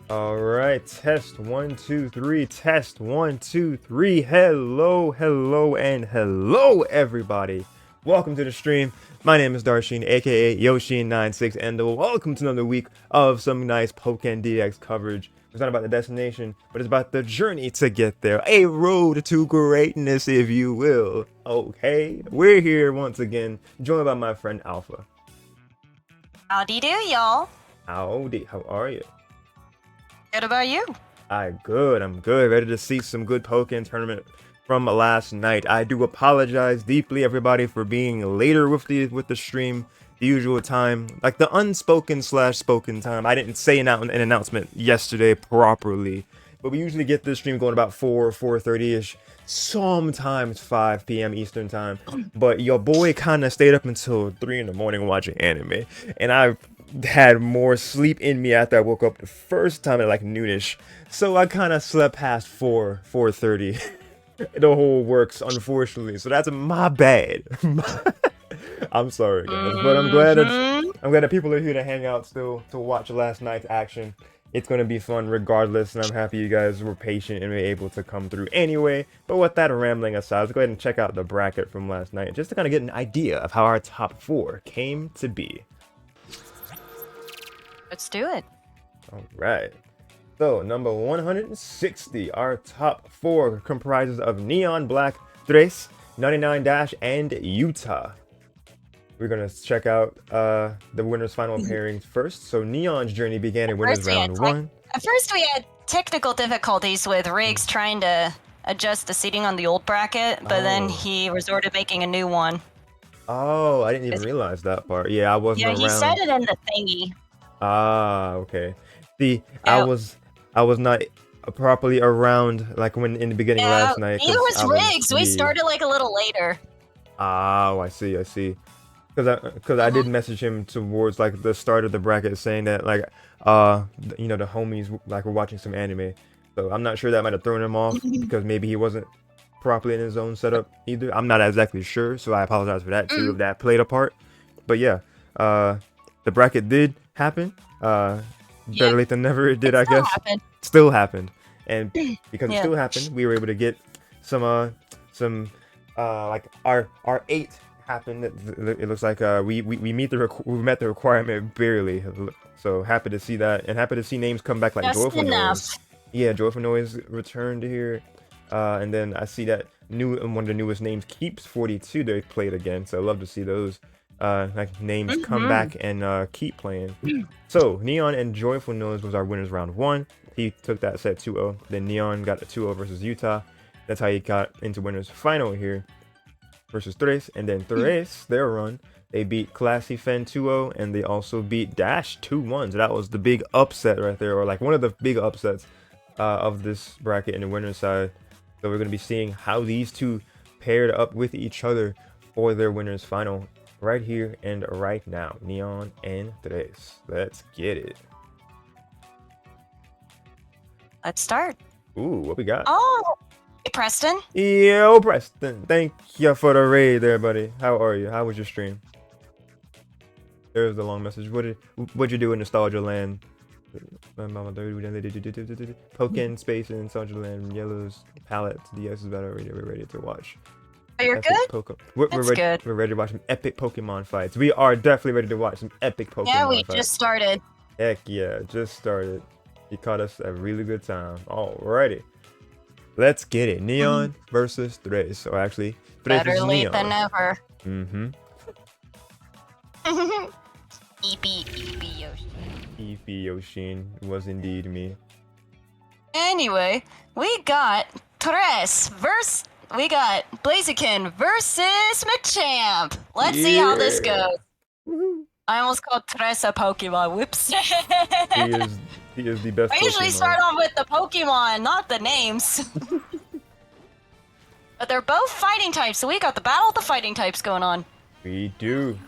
All right, test 1 2 3, test 1 2 3. Hello, hello, and hello, everybody. Welcome to the stream. My name is Darshin, aka Yoshin96, and welcome to another week of some nice Pokke DX coverage. It's not about the destination, but it's about the journey to get there. A road to greatness, if you will. Okay, we're here once again, joined by my friend Alpha. Howdy do, y'all. Howdy, how are you? Good about you? I'm good. Ready to see some good Pokke tournament from last night. I do apologize deeply, everybody, for being later with the stream, the usual time, like the unspoken / spoken time. I didn't say an announcement yesterday properly, but we usually get this stream going about 4:30ish, sometimes 5 p.m. Eastern time. But your boy kind of stayed up until 3 in the morning watching anime, and I had more sleep in me after I woke up the first time at like noonish, so I kind of slept past 4:30. The whole works, unfortunately, so that's my bad. I'm sorry, guys, but I'm glad that people are here to hang out still to watch last night's action. It's gonna be fun regardless, and I'm happy you guys were patient and were able to come through anyway. But with that rambling aside, let's go ahead and check out the bracket from last night, just to kind of get an idea of how our top 4 came to be. Let's do it. All right. So, number 160, our top 4 comprises of NeonBlakk, Tres, 99 and Utah. We're going to check out the winners' final pairings first. So, Neon's journey began in winners round 1. At first, we had technical difficulties with Riggs trying to adjust the seating on the old bracket, but then he resorted making a new one. Oh, I didn't even realize that part. Yeah, I wasn't around. Yeah, he said it in the thingy. Ah, okay. See, yep. I was not properly around like when in the beginning last night. It was Riggs. We started like a little later. Oh, I see. Because I did message him towards like the start of the bracket saying that like you know, the homies like were watching some anime. So I'm not sure that might have thrown him off because maybe he wasn't properly in his own setup either. I'm not exactly sure, so I apologize for that too if that played a part. But yeah, the bracket did happen. Better late than never. It did, I guess. Still happened, and because it still happened, we were able to get some like our 8 happened. It looks like we met the requirement barely. So happy to see that, and happy to see names come back like Joyful Noise. Yeah, Joyful Noise returned here, and then I see that one of the newest names, Keeps 42. They played again, so I love to see those. Like names come back and keep playing. So Neon and Joyful Noise was our winners round 1. He took that set 2-0. Then Neon got a 2-0 versus Utah. That's how he got into winners final here versus Tres. And then Tres, their run, they beat Classy Fen 2-0, and they also beat Dash 2-1. So that was the big upset right there, or like one of the big upsets of this bracket in the winners side. So we're gonna be seeing how these two paired up with each other for their winners final right here and right now. Neon and Tres. Let's get it. Let's start. Ooh, what we got? Oh, hey, Preston. Yo, Preston. Thank you for the raid there, buddy. How are you? How was your stream? There's the long message. What'd you do in Nostalgia Land? Pokke Space in Nostalgia Land. Yellow's palette. DS is better. We're ready to watch. Oh, you're good? We're ready to watch some epic Pokemon fights. We are definitely ready to watch some epic Pokemon fights. Yeah, we just started. Heck yeah, just started. You caught us at a really good time. Alrighty. Let's get it. Neon versus Tres. Or actually, Tres versus Neon. Better late than never. Eepy Yoshin was indeed me. Anyway, we got Tres versus... We got Blaziken versus Machamp. Let's see how this goes. I almost called Tres a Pokemon. Whoops. He is the best I usually Pokemon. start on with the Pokemon, not the names. But they're both fighting types, so we got the battle of the fighting types going on. We do.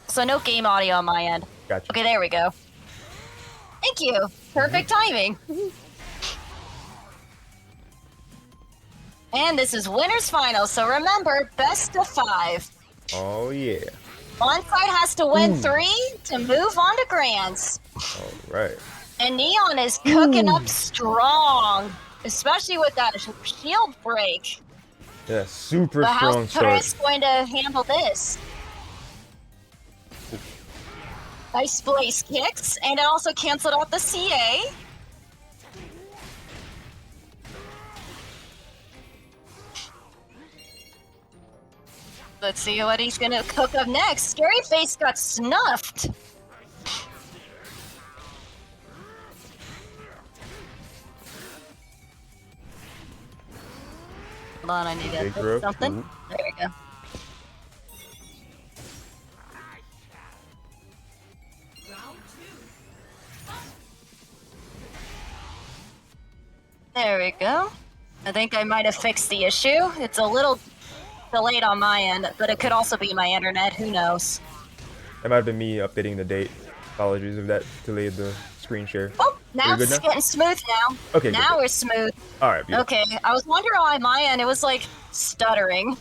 So no game audio on my end. Gotcha. Okay, there we go. Thank you. Perfect timing. And this is winners final, so remember, best of 5. Oh yeah. One side has to win 3 to move on to grands. All right. And Neon is cooking up strong, especially with that shield break. Yeah, super But strong how's start. Torres going to handle this? Nice blaze kicks, and it also canceled out the CA. Let's see what he's gonna cook up next. Scary Face got snuffed. Hold on, I need to put something. There we go. There we go. I think I might have fixed the issue. It's a little delayed on my end, but it could also be my internet. Who knows? That might have been me updating the date. Apologies if that delayed the screen share. Oh, now it's getting smooth now. Okay, now we're smooth. All right, beautiful. Okay, I was wondering why my end, it was like stuttering.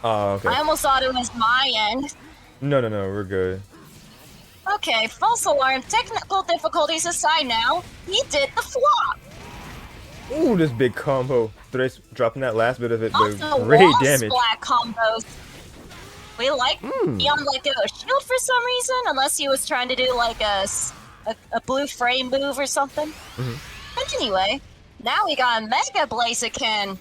Oh, okay. I almost thought it was my end. No, we're good. Okay, false alarm. Technical difficulties aside now. He did the flop. Ooh, this big combo. Thresh dropping that last bit of it, but Also, great wall damage. splat combos. We like NeonBlakk do a shield for some reason, unless he was trying to do like a blue frame move or something. But anyway, now we got Mega Blaziken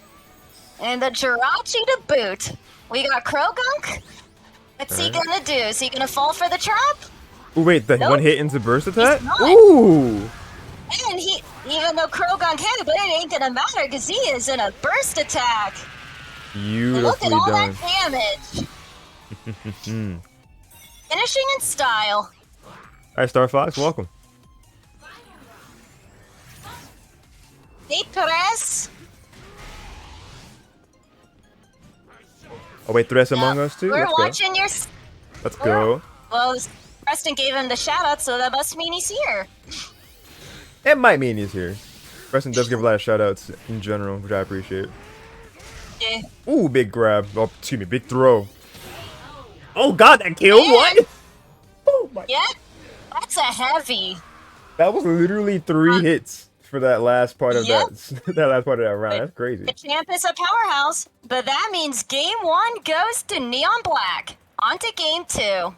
and the Jirachi to boot. We got Krogunk. What's he gonna do? Is he gonna fall for the trap? Ooh, wait, the one hit into burst attack? not. Ooh! And he, even though Krogunk hit it, but it ain't gonna matter because he is in a burst attack. Beautifully Look at all done. that damage. Finishing in style. Alright, Star Fox, welcome. Hey, Perez. Oh wait, Thresh among us too? We're Let's go. watching your... Let's go. Well, Preston gave him the shout-out, so that must mean he's here. It might mean he's here. Preston does give a lot of shoutouts in general, which I appreciate. Yeah. Ooh, big grab. Oh, excuse me, big throw. Oh god, that killed? What? Oh my. Yeah, that's a heavy. That was literally 3 hits for that last part of Yep. that last part of that round. That's crazy. The champ is a powerhouse, but that means game 1 goes to NeonBlakk. On to game 2.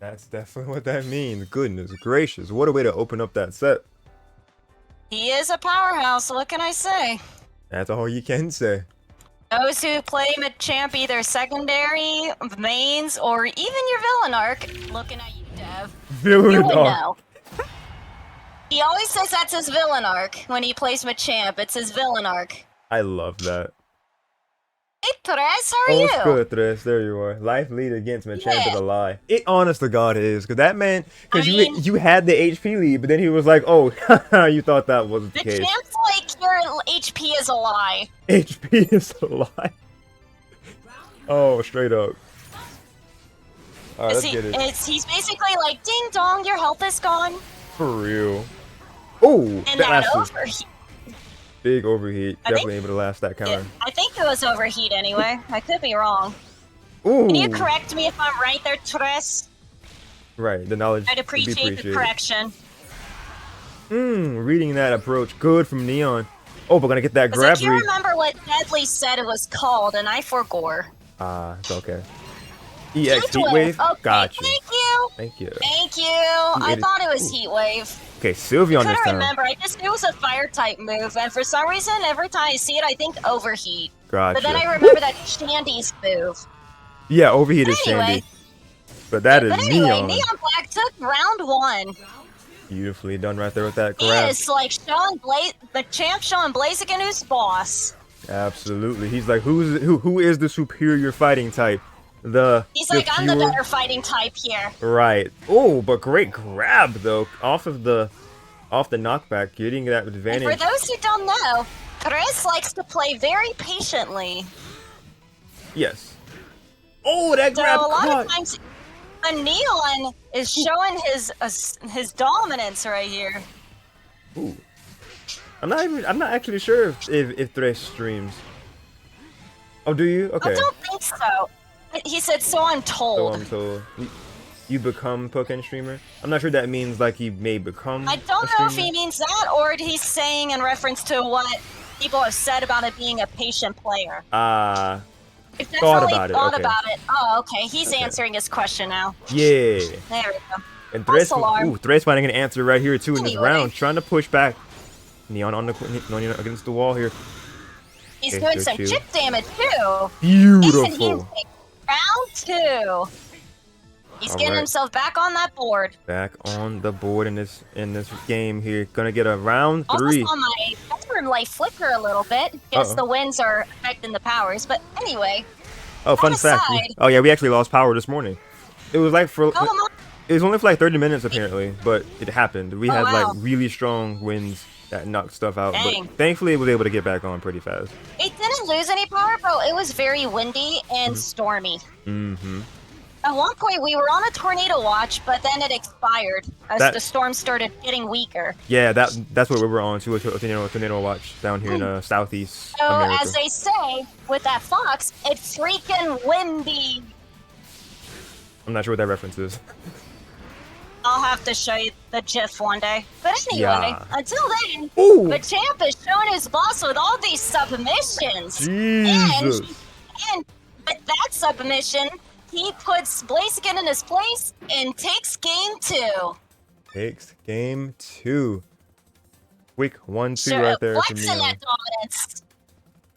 That's definitely what that means. Goodness gracious. What a way to open up that set. He is a powerhouse, what can I say? That's all you can say. Those who play Machamp either secondary, mains, or even your villain arc, looking at you, Dev, you Villain would arc. know. He always says that's his villain arc when he plays Machamp. It's his villain arc. I love that. Hey, Perez, how are Oh, you? it's good, Thresh. There you are. Life lead against Machamp is Yeah. a lie. It honest to God is, because that man, because I you mean- you had the HP lead, but then he was like, oh, you thought that wasn't the case. Machamp's like your HP is a lie. HP is a lie. Oh, straight up. Alright, let's get it. He's basically like, ding dong, your health is gone. For real. Oh, And that that lasted. overheat. Big overheat. I think- Definitely able to last that counter. I think it was overheat anyway. I could be wrong. Ooh. Can you correct me if I'm right there, Tres? Right, the knowledge I'd would be appreciate the appreciated. correction. Reading that approach. Good from Neon. Oh, we're gonna get that Because I grab can't read. remember what Deadly said it was called, and I forgore. Ah, it's okay. EX Heat Wave? Okay, Gotcha. thank you. Thank you. Thank you. I ate it. thought it was Ooh. Heat Wave. Okay, Sylveon this Couldn't time. remember. I just knew it was a fire type move, and for some reason, every time I see it, I think overheat. Gotcha. But then I remember that Shandy's move. Yeah, overheat is Anyway. Shandy. But that is But anyway, Neon. NeonBlakk took round 1. Beautifully done right there with that He grab. is like showing the champ showing Blaziken who's boss. Absolutely. He's like, who is the superior fighting type? He's the like, I'm the pure- better fighting type here. Right. Oh, but great grab though. Off the knockback, getting that And advantage. for those who don't know, Chris likes to play very patiently. Yes. Oh, that So grab a lot caught. of times, a Neon is showing his dominance right here. Ooh. I'm not actually sure if Thresh streams. Oh, do you? Okay. I don't think so. He said, so I'm So told. I'm told. You become Pokken streamer? I'm not sure that means like he may become I don't know if he means that or he's saying in reference to what people have said about it being a patient player. I've definitely thought about it. Oh, okay. He's answering his question now. Yeah. There we go. And Thresh finding an answer right here too in this round, trying to push back. Neon on the Neon against the wall here. He's doing some chip damage too. Beautiful. And he takes round 2. He's getting himself back on that board. Back on the board in this game here. Gonna get a round 3. Also saw my bedroom light flicker a little bit. Guess the winds are affecting the powers. But anyway. Oh, fun fact. Oh yeah, we actually lost power this morning. It was like for. It was only for like 30 minutes apparently, but it happened. We had like really strong winds that knocked stuff out. Dang. But thankfully, it was able to get back on pretty fast. It didn't lose any power, but it was very windy and stormy. At one point, we were on a tornado watch, but then it expired as the storm started getting weaker. Yeah, that's what we were on too. A tornado watch down here in Southeast So, America. as they say with that fox, it's freaking windy. I'm not sure what that reference is. I'll have to show you the GIF one day. But anyway, until then, the champ is showing his boss with all these submissions. Jesus. And with that submission, he puts Blaziken in his place and takes game 2. Takes game 2. Quick 1-2 right there for me. Flexing that dominance.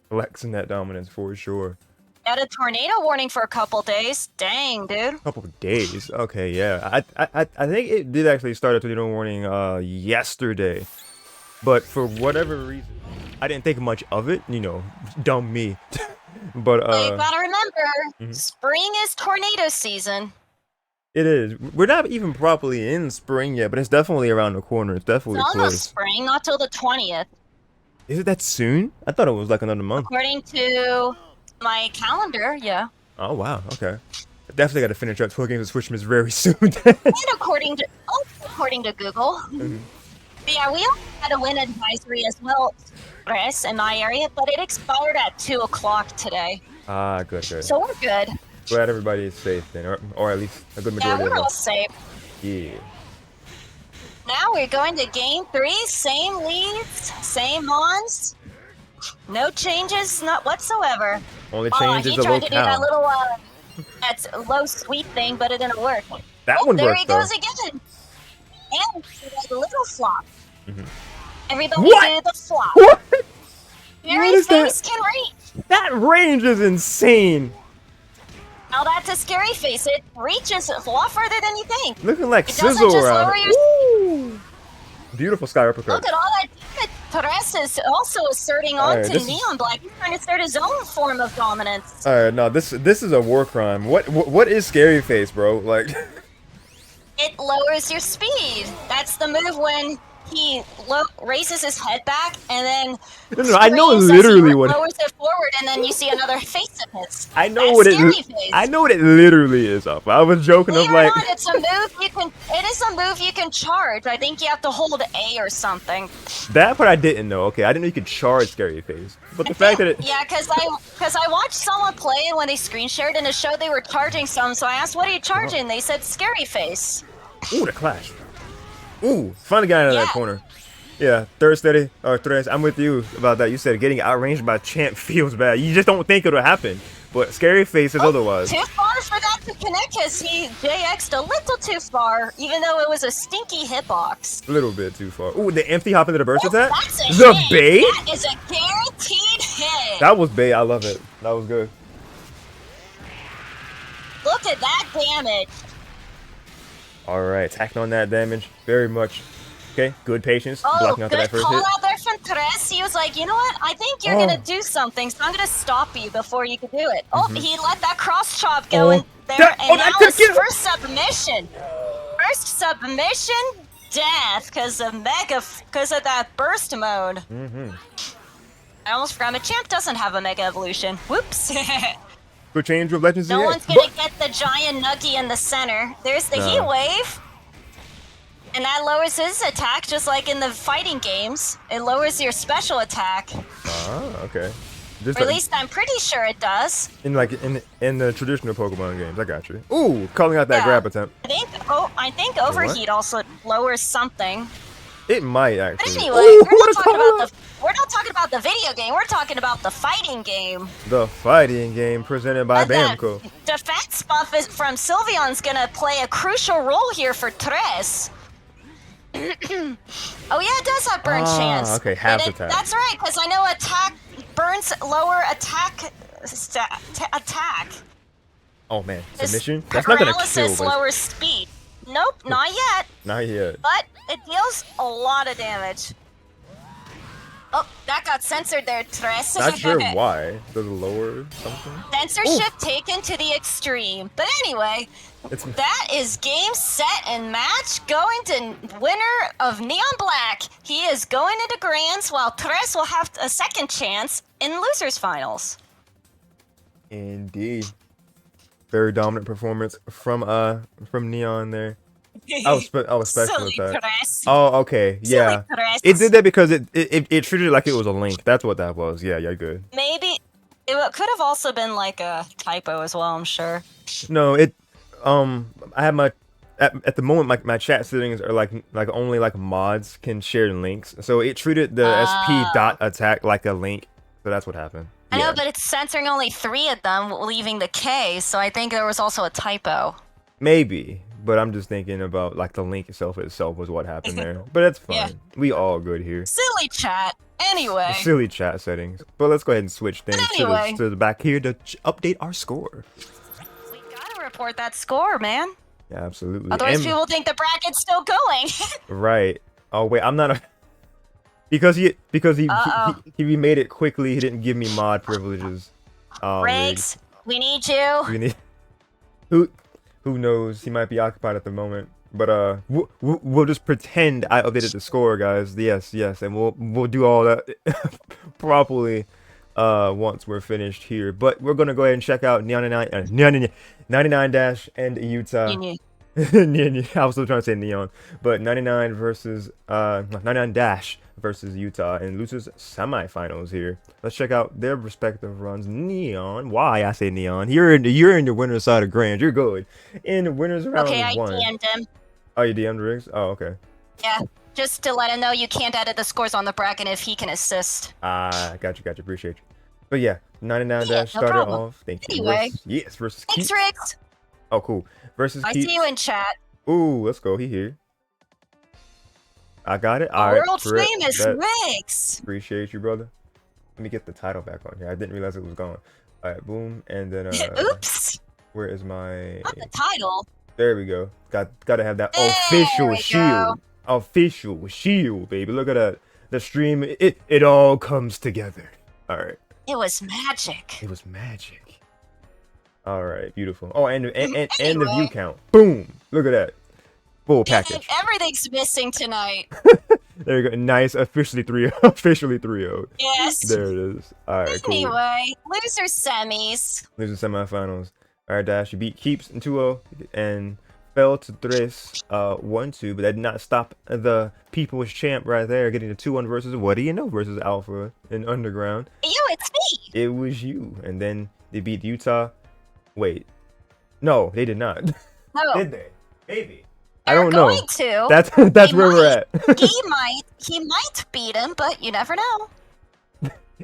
Flexing that dominance for sure. Got a tornado warning for a couple days. Dang, dude. Couple days. Okay, yeah. I think it did actually start a tornado warning yesterday, but for whatever reason, I didn't think much of it. You know, dumb me. But you gotta remember, spring is tornado season. It is. We're not even properly in spring yet, but it's definitely around the corner. It's definitely it's close. Almost spring, not till the 20th. Is it that soon? I thought it was like another month. According to my calendar, yeah. Oh wow. Okay. I definitely got to finish up 12 games of Switch Miss very soon. And according to Google. But yeah, we also had a wind advisory as well, Chris, in my area, but it expired at 2 o'clock today. Ah, good. So we're good. Glad everybody is safe then, or at least a good majority of them. Yeah, we're all safe. Yeah. Now we're going to game 3, same leads, same mons. No changes, not whatsoever. Only change is the locale. He tried to do that little, that's low sweep thing, but it didn't work. That one there worked, he goes though. again. And a little flop. Everybody What? do the flop. What? Scary Face can reach. That range is insane. Now that's a Scary Face. It reaches a lot further than you think. Looking like it sizzle doesn't just around. lower your... Beautiful sky uppercut. Look at all that damage. Torres is also asserting onto NeonBlakk. He's trying to assert his own form of dominance. Alright, no, this is a war crime. What is Scary Face, bro? Like, it lowers your speed. That's the move when he raises his head back and then no, I know literally what lowers it forward, and then you see another face of his. I know what I know what it literally is. Up. I was joking of like. Not, it's a move you can. It is a move you can charge. I think you have to hold A or something. That part I didn't know. Okay, I didn't know you could charge Scary Face, but the fact that it. Yeah, because I watched someone play it when they screen shared and it showed they were charging some. So I asked, "What are you charging?" They said, "Scary Face." Ooh, the clash. Ooh, finally got out of that corner. Yeah, Thresh, I'm with you about that. You said getting outranged by champ feels bad. You just don't think it'll happen. But Scary Face is otherwise. Too far for that to connect because he JX'd a little too far, even though it was a stinky hitbox. A little bit too far. Ooh, the empty hop into the burst attack? That's the hit. bait? That is a guaranteed hit. That was bait. I love it. That was good. Look at that damage. Alright, attacking on that damage. Very much. Okay, good patience. Oh, blocking out good that first call hit. out there from Tres. He was like, you know what? I think you're going to do something, so I'm going to stop you before you can do it. Oh, he let that cross chop go in there, and now his first submission. First submission, death, because of that burst mode. I almost forgot, Machamp doesn't have a Mega Evolution. Whoops. Good change with Legends. No one's going to get the giant Nuggy in the center. There's the Heat Wave. And that lowers his attack, just like in the fighting games. It lowers your special attack. Ah, okay. Just Or at least I'm pretty sure it does. in like in the traditional Pokemon games. I got you. Ooh, calling out that grab attempt. I think overheat also lowers something. It might But actually. anyway, Ooh, we're not talking about the video game. We're talking about the fighting game. the fighting game presented by Bamco. Defense buff from Sylveon's gonna play a crucial role here for Tres. Oh yeah, it does have burn chance. Okay, half attack. That's right, because I know attack burns lower attack attack. Oh man, submission? That's not gonna paralysis kill. Lower speed. Nope, not yet. Not yet. But it deals a lot of damage. Oh, that got censored there, Tres. Not sure why. Does it lower something? Censorship taken to the extreme. But anyway, that is game, set, and match going to winner of NeonBlakk. He is going into Grands, while Tres will have a second chance in losers finals. Indeed. Very dominant performance from Neon there. I was special with that. Tres. Oh, okay, yeah. It did that because it treated it like it was a link. That's what that was. Yeah, you're good. Maybe it could have also been like a typo as well. I'm sure. No, I have my at the moment my chat settings are like only like mods can share links. So it treated the SP dot attack like a link. So that's what happened. I know, but it's censoring only 3 of them, leaving the K. So I think there was also a typo. Maybe. But I'm just thinking about like the link itself was what happened there. But it's fine. Yeah. We all good here. Silly chat. Anyway. Silly chat settings. But let's go ahead and switch things to the back here to update our score. We gotta report that score, man. Yeah, absolutely. Otherwise people think the bracket's still going. Right. Oh wait, I'm not a because he made it quickly. He didn't give me mod privileges. Riggs, we need you. We need Who knows? He might be occupied at the moment. But we'll just pretend I updated the score, guys. Yes, and we'll do all that properly once we're finished here. But we're gonna go ahead and check out 99 Dash and Utah. I was still trying to say Neon, but 99 versus 99 Dash versus Utah in losers semifinals here. Let's check out their respective runs. Neon, why I say Neon? You're in the winner's side of Grand. You're good in the winner's round. Okay, I one. DM'd him. Oh, you DM'd Riggs? Oh, okay. Yeah, just to let him know you can't edit the scores on the bracket if he can assist. Gotcha. Appreciate you. But yeah, 99 Dash started off. Thank you. Anyway, versus thanks, Keith. Riggs. Oh, cool. Versus I Keith. see you in chat. Ooh, let's go. He here. I got it. All right. World famous Riggs. Appreciate you, brother. Let me get the title back on here. I didn't realize it was gone. All right, boom, and then oops. Where is my? Not the title. There we go. Gotta have that official shield. Official shield, baby. Look at that. The stream. It all comes together. All right. It was magic. It was magic. All right, beautiful. Oh, and the view count. Boom. Look at that. Full package. Everything's missing tonight. There you go. Nice. Officially 3-0. Yes. There it is. All right, cool. Anyway, loser semis. Loser semifinals. All right, Dash. You beat Keeps in 2-0 and fell to Tres 1-2, but that did not stop the people's champ right there getting the 2-1 versus What Do You Know versus Alpha in Underground. It's me. It was you. And then they beat Utah. Wait. No, they did not. No. Did they? Maybe. They're I don't know. going to. That's where we're at. he might beat him, but you never know.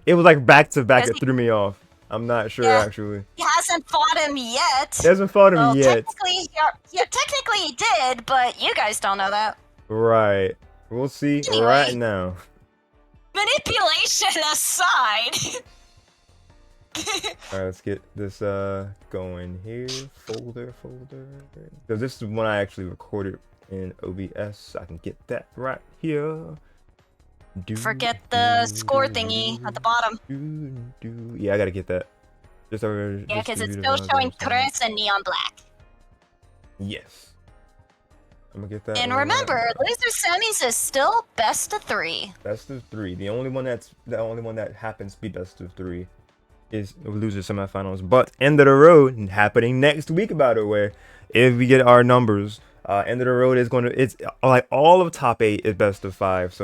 It was like back to back. It threw me off. I'm not sure actually. He hasn't fought him yet. He hasn't fought him yet. Technically he did, but you guys don't know that. Right. We'll see right now. Manipulation aside. Alright, let's get this going here. Folder. Because this is one I actually recorded in OBS. I can get that right here. Forget the score thingy at the bottom. Yeah, I gotta get that. Yeah, because it's still showing Tres and NeonBlakk. Yes. I'm gonna get that. And remember, loser semis is still best of 3. Best of 3. The only one that happens to be best of 3 is loser semifinals. But end of the road happening next week, by the way. If we get our numbers End of the road is it's like all of top 8 is best of 5.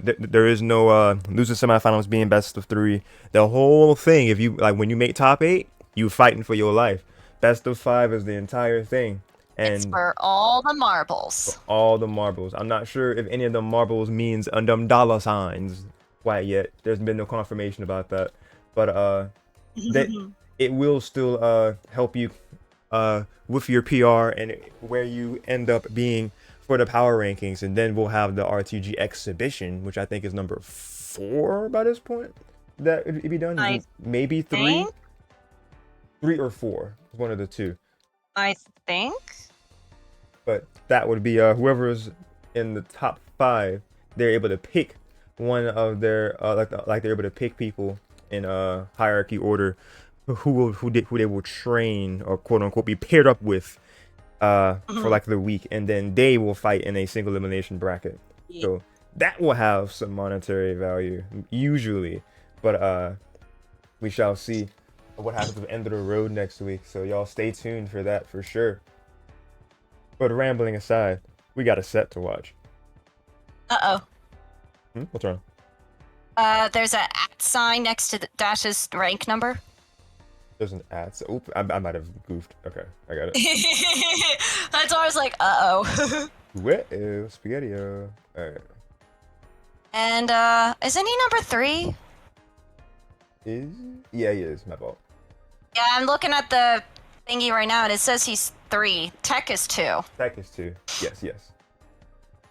There is no loser semifinals being best of 3. The whole thing, if you like, when you make top 8, you fighting for your life. Best of 5 is the entire thing, It's and for all the marbles. all the marbles. I'm not sure if any of the marbles means them dollar signs quite yet. There's been no confirmation about that, but that it will still help you with your PR and where you end up being for the power rankings. And then we'll have the RTG exhibition, which I think is number 4 by this point. That it'd be done. Maybe 3, 3 or 4, one of the two. I think. But that would be whoever is in the top 5. They're able to pick one of their like they're able to pick people in hierarchy order who they will train or quote unquote be paired up with for like the week, and then they will fight in a single elimination bracket. So that will have some monetary value usually, but we shall see what happens with End of the Road next week. So y'all stay tuned for that for sure. But rambling aside, we got a set to watch. What's wrong? There's a @ sign next to the Dash's rank number. There's an @ so, oop, I might have goofed. Okay, I got it. That's why I was like, uh-oh. Where is Spaghetti-O? Alright. And, isn't he number 3? Yeah, he is. My fault. Yeah, I'm looking at the thingy right now, and it says he's 3. Tech is 2. Tech is 2. Yes.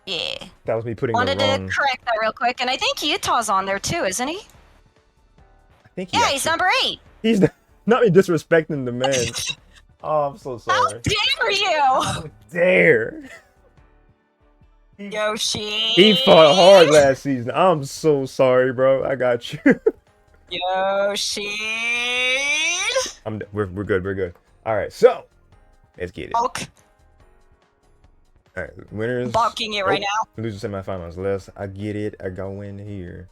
Yeah. That was me putting Wanted the wrong... to correct that real quick, and I think Utah's on there too, isn't he? I think he's number 8. He's not me disrespecting the man. Oh, I'm so sorry. How dare you? How dare? Yoshi. He fought hard last season. I'm so sorry, bro. I got you. Yoshi. We're good. We're good. All right, so let's get it. Bulk. All right, winners. Bulking it right now. Losers semifinals. I get it. I go in here.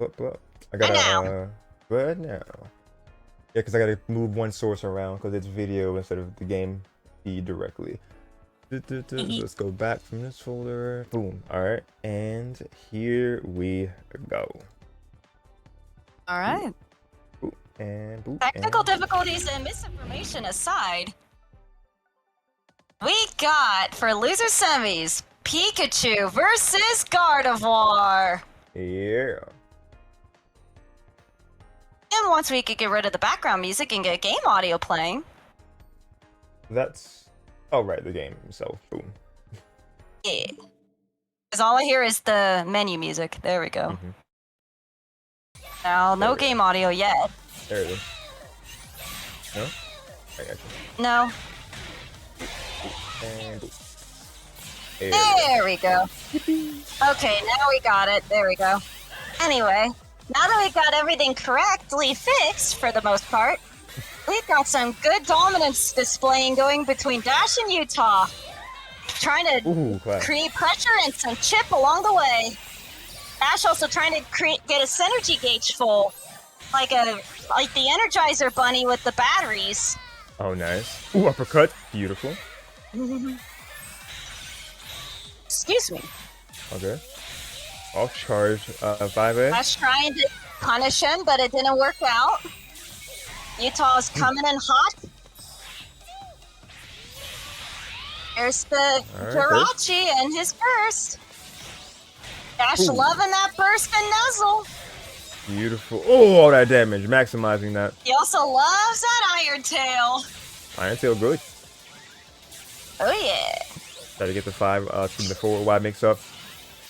I got but now. Yeah, because I gotta move one source around because it's video instead of the game feed directly. Let's go back from this folder. Boom. All right, and here we go. All right. Boop, and boop, Technical difficulties and misinformation aside, we got for loser semis Pikachu versus Gardevoir. Yeah. And once we could get rid of the background music and get game audio playing. That's... Oh, right, the game itself. Boom. Yeah. Because all I hear is the menu music. There we go. Now, no game audio yet. There it is. No? I got you. No. And boom. There we go. Okay, now we got it. There we go. Anyway, now that we got everything correctly fixed for the most part, we've got some good dominance displaying going between Dash and Utah. Trying to create pressure and some chip along the way. Dash also trying to get a synergy gauge full. Like the Energizer Bunny with the batteries. Oh, nice. Ooh, uppercut. Beautiful. Excuse me. Okay. Off charge, 5A. I was trying to punish him, but it didn't work out. Utah's coming in hot. There's the Jirachi and his burst. Dash loving that burst and nuzzle. Beautiful. Oh, all that damage. Maximizing that. He also loves that Iron Tail. Iron Tail good. Oh, yeah. Try to get the 5 from the forward wide mix up.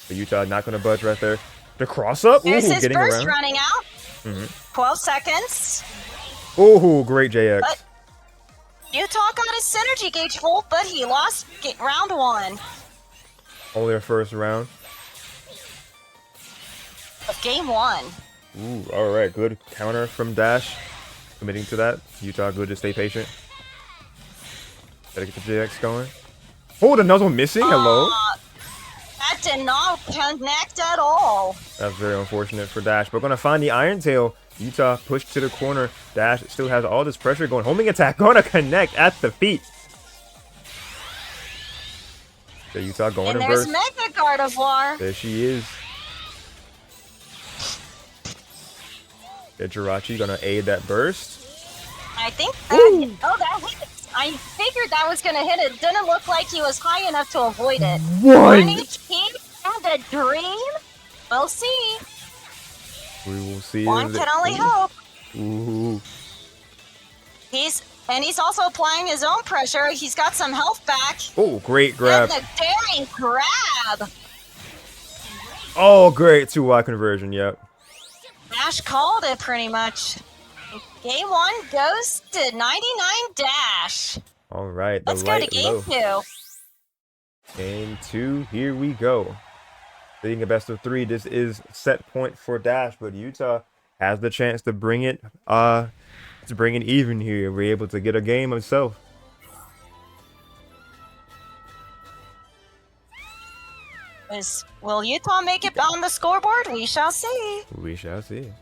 But Utah not going to budge right there. The cross up. There's his getting burst around. running out. 12 seconds. Oh, great JX. But Utah got his synergy gauge full, but he lost round 1. Only our first round. Of game 1. Ooh, all right. Good counter from Dash. Committing to that. Utah good to stay patient. Gotta get the JX going. Oh, the nuzzle missing. Hello. That did not connect at all. That's very unfortunate for Dash. But gonna find the Iron Tail. Utah pushed to the corner. Dash still has all this pressure going. Homing attack gonna connect at the feet. The Utah going And in there's burst. Mega Gardevoir. There she is. The Jirachi gonna aid that burst. I think that that hit. I figured that was gonna hit it. Didn't look like he was high enough to avoid it. 1 HP and a dream? We'll see. We will see. One can only hope. Ooh. He's also applying his own pressure. He's got some health back. Oh, great grab. And the daring grab. Oh, great 2Y conversion, yep. Dash called it pretty much. Game 1 goes to 99 Dash. All right, Let's go to game 2. Game 2, here we go. Being a best of 3, this is set point for Dash, but Utah has the chance to bring it even here. We're able to get a game himself. Will Utah make it on the scoreboard? We shall see. We shall see.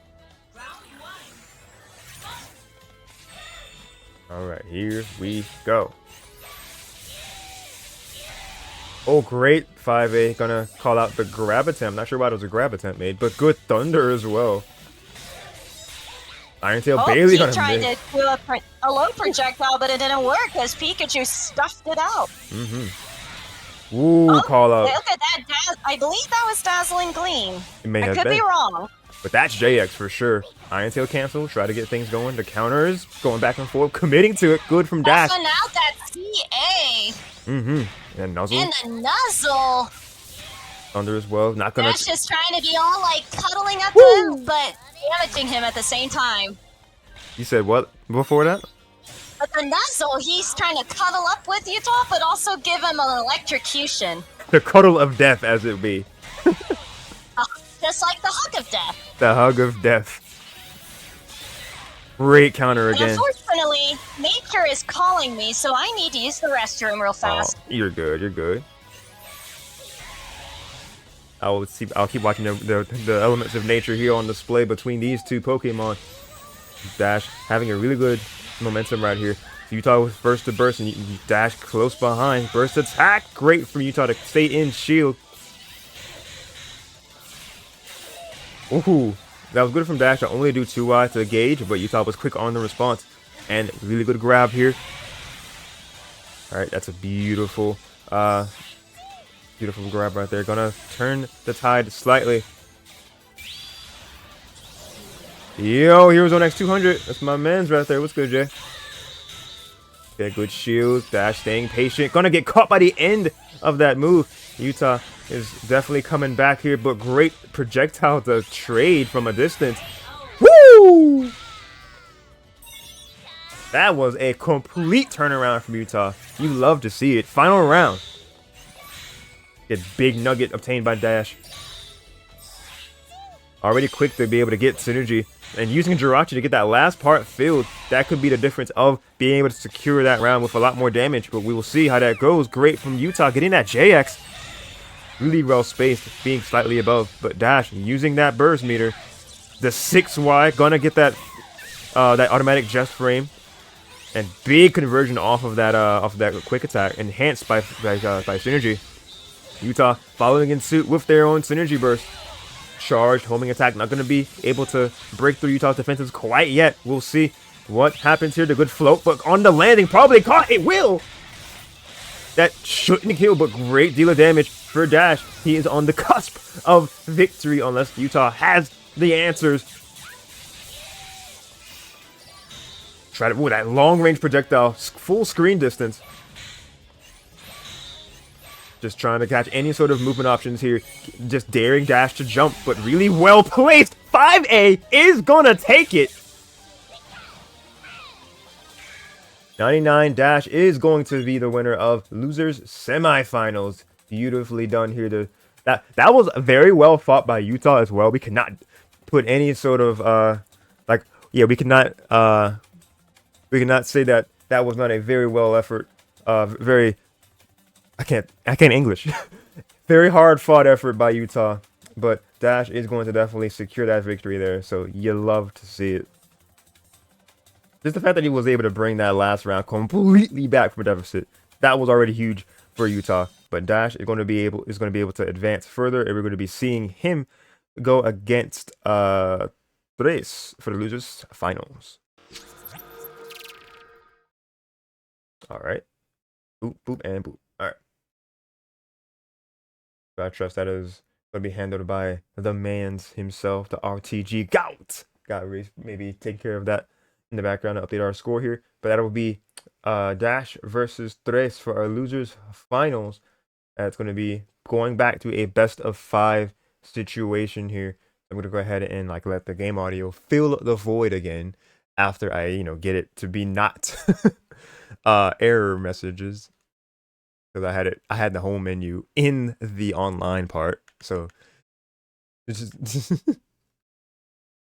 All right, here we go. Oh, great 5A. Gonna call out the grab attempt. Not sure why it was a grab attempt made, but good thunder as well. Iron Tail Bailey gonna tried miss. to do a low projectile, but it didn't work because Pikachu stuffed it out. Ooh, call out. Look at that. I believe that was Dazzling Gleam. It may I have could been. be wrong. But that's JX for sure. Iron Tail cancel, try to get things going. The counters, going back and forth, committing to it. Good from Dash. Also now that CA. And Nuzzle. And the Nuzzle. Thunder as well. Not gonna. Dash is trying to be all like cuddling up to him, but damaging him at the same time. You said what before that? But the Nuzzle, he's trying to cuddle up with Utah, but also give him an electrocution. The cuddle of death, as it be. Just like the hug of death. The hug of death. Great counter But again. unfortunately, nature is calling me, so I need to use the restroom real fast. Oh, you're good. You're good. I'll keep watching the elements of nature here on display between these two Pokemon. Dash having a really good momentum right here. Utah was first to burst, and you Dash close behind. Burst attack, great from Utah to stay in shield. Ooh, that was good from Dash to only do 2Y to gauge, but Utah was quick on the response. And really good grab here. Alright, that's a beautiful grab right there. Gonna turn the tide slightly. Yo, here's on X200. That's my man's right there. What's good, Jay? Okay, good shield. Dash staying patient. Gonna get caught by the end of that move. Utah is definitely coming back here, but great projectile to trade from a distance. Woo! That was a complete turnaround from Utah. You love to see it. Final round. Get big nugget obtained by Dash. Already quick to be able to get synergy. And using Jirachi to get that last part filled, that could be the difference of being able to secure that round with a lot more damage. But we will see how that goes. Great from Utah getting that JX. Really well spaced, being slightly above. But Dash using that burst meter. The 6Y gonna get that that automatic Jest frame. And big conversion off of that quick attack, enhanced by synergy. Utah following in suit with their own synergy burst. Charged, homing attack, not going to be able to break through Utah's defenses quite yet. We'll see what happens here. The good float, but on the landing, probably caught. It will. That shouldn't kill, but great deal of damage for Dash. He is on the cusp of victory unless Utah has the answers. Try to, ooh, that long range projectile, full screen distance. Just trying to catch any sort of movement options here. Just daring Dash to jump, but really well placed. 5A is gonna take it. 99 Dash is going to be the winner of Losers Semifinals. Beautifully done here. That was very well fought by Utah as well. We could not put any sort of we could not say that was not a very well effort. I can't English. Very hard fought effort by Utah, but Dash is going to definitely secure that victory there, so you love to see it. Just the fact that he was able to bring that last round completely back from a deficit, that was already huge. for Utah. But Dash is going to be able to advance further, and we're going to be seeing him go against Tres for the losers finals. All right. Boop, boop, and boop. All right. So I trust that is going to be handled by the man's himself, the RTG Gout. Gotta maybe take care of that in the background to update our score here. But that will be Dash versus Tres for our losers finals. That's going to be going back to a best of 5 situation here. I'm going to go ahead and like let the game audio fill the void again after I, get it to be not error messages. Because I had the home menu in the online part. So it's just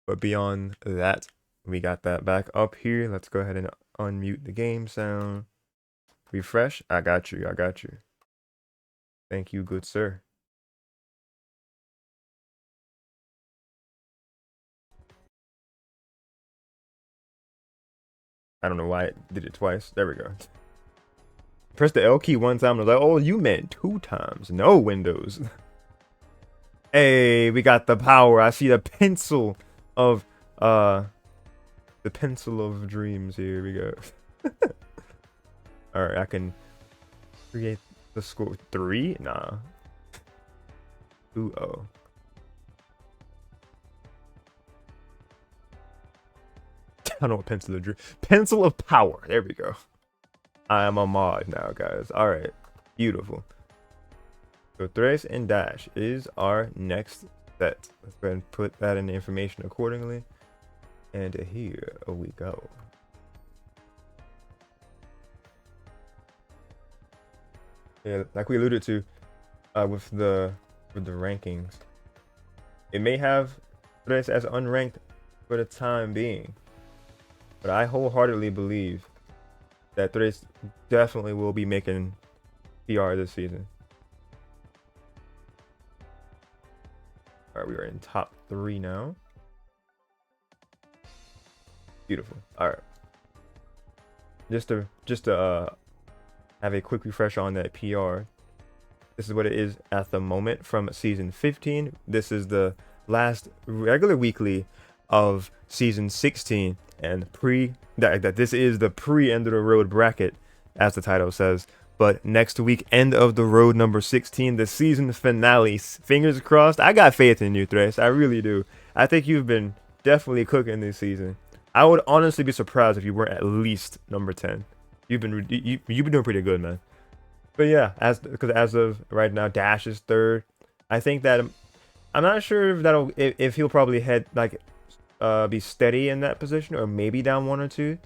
but beyond that, we got that back up here. Let's go ahead and unmute the game sound. Refresh. I got you. Thank you, good sir. I don't know why it did it twice. There we go. Press the L key one time. I was like, oh, you meant 2 times. No, Windows. Hey, we got the power. I see the pencil of dreams. Here we go. Alright, I can create the score 3? Nah. 2-0. I don't know what pencil of dream. Pencil of power. There we go. I am a mod now, guys. Alright. Beautiful. So Tres and Dash is our next set. Let's go ahead and put that in the information accordingly. And here we go. Yeah, like we alluded to with the rankings, it may have Tres as unranked for the time being, but I wholeheartedly believe that Tres definitely will be making PR this season. All right, we are in top 3 now. Beautiful. All right. Just to have a quick refresh on that PR. This is what it is at the moment from season 15. This is the last regular weekly of season 16, and this is the pre-end of the road bracket, as the title says. But next week, end of the road number 16, the season finale. Fingers crossed. I got faith in you, Tres. I really do. I think you've been definitely cooking this season. I would honestly be surprised if you weren't at least number 10. You've been doing pretty good, man. But yeah, because as of right now, Dash is 3rd. I think that I'm not sure if he'll probably be steady in that position, or maybe down 1 or 2.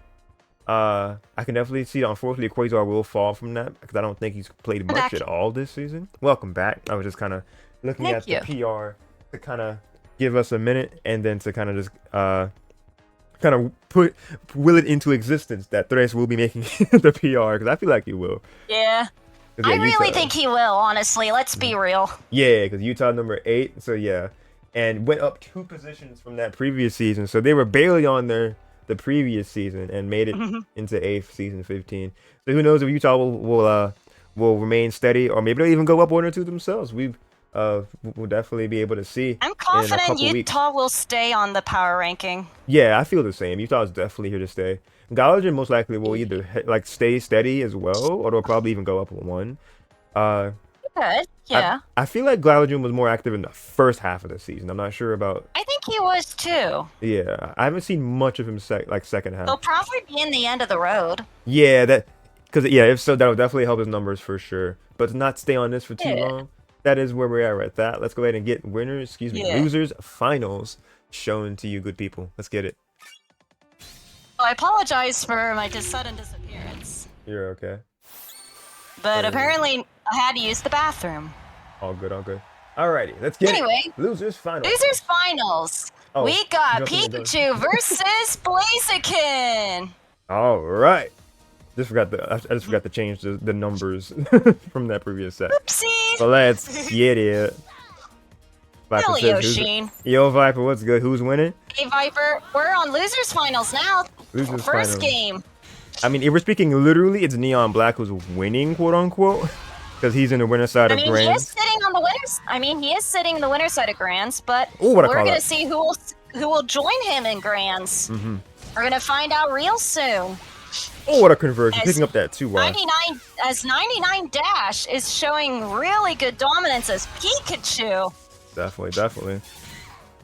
I can definitely see that. Unfortunately, VODS will fall from that because I don't think he's played much at all this season. Welcome back. I was just kind of looking at the PR to kind of give us a minute, and then to kind of just kind of will it into existence that Tres will be making the PR, because I feel like he will. Yeah. I really think he will, honestly. Let's be real. Yeah, because Utah number 8. So yeah, and went up 2 positions from that previous season. So they were barely on the previous season and made it into 8th, season 15. So who knows if Utah will remain steady, or maybe they'll even go up 1 or 2 themselves. We'll definitely be able to see. I'm confident Utah will stay on the power ranking. Yeah, I feel the same. Utah is definitely here to stay. Gallagher most likely will either stay steady as well, or they'll probably even go up 1. Good, yeah. I feel like Gallagher was more active in the first half of the season. I'm not sure about. I think he was too. Yeah, I haven't seen much of him second half. He'll probably be in the end of the road. Yeah, if so, that'll definitely help his numbers for sure. But to not stay on this for too long. That is where we're at right that. Let's go ahead and get losers finals shown to you, good people. Let's get it. Well, I apologize for my sudden disappearance. You're okay. But apparently I had to use the bathroom. All good, all good. Alrighty, let's get it. Losers finals. Losers finals. Oh, we got Pikachu versus Blaziken. All right. I just forgot to change the numbers from that previous set. Oopsie. So let's get it. Hello, Yoshin. Yo, Viper, what's good? Who's winning? Hey, Viper, we're on losers finals now. Losers First game. I mean, if we're speaking literally, it's NeonBlakk who's winning, quote unquote. Because he's in the winner side I of mean, he is Grands. sitting on the winners. I mean, he is sitting in the winner's side of Grands, but Ooh, what a we're call gonna out. see who will join him in Grands. Mm-hmm. We're gonna find out real soon. Oh, what a conversion. As Picking up that 2Y. 99 Dash is showing really good dominance as Pikachu. Definitely.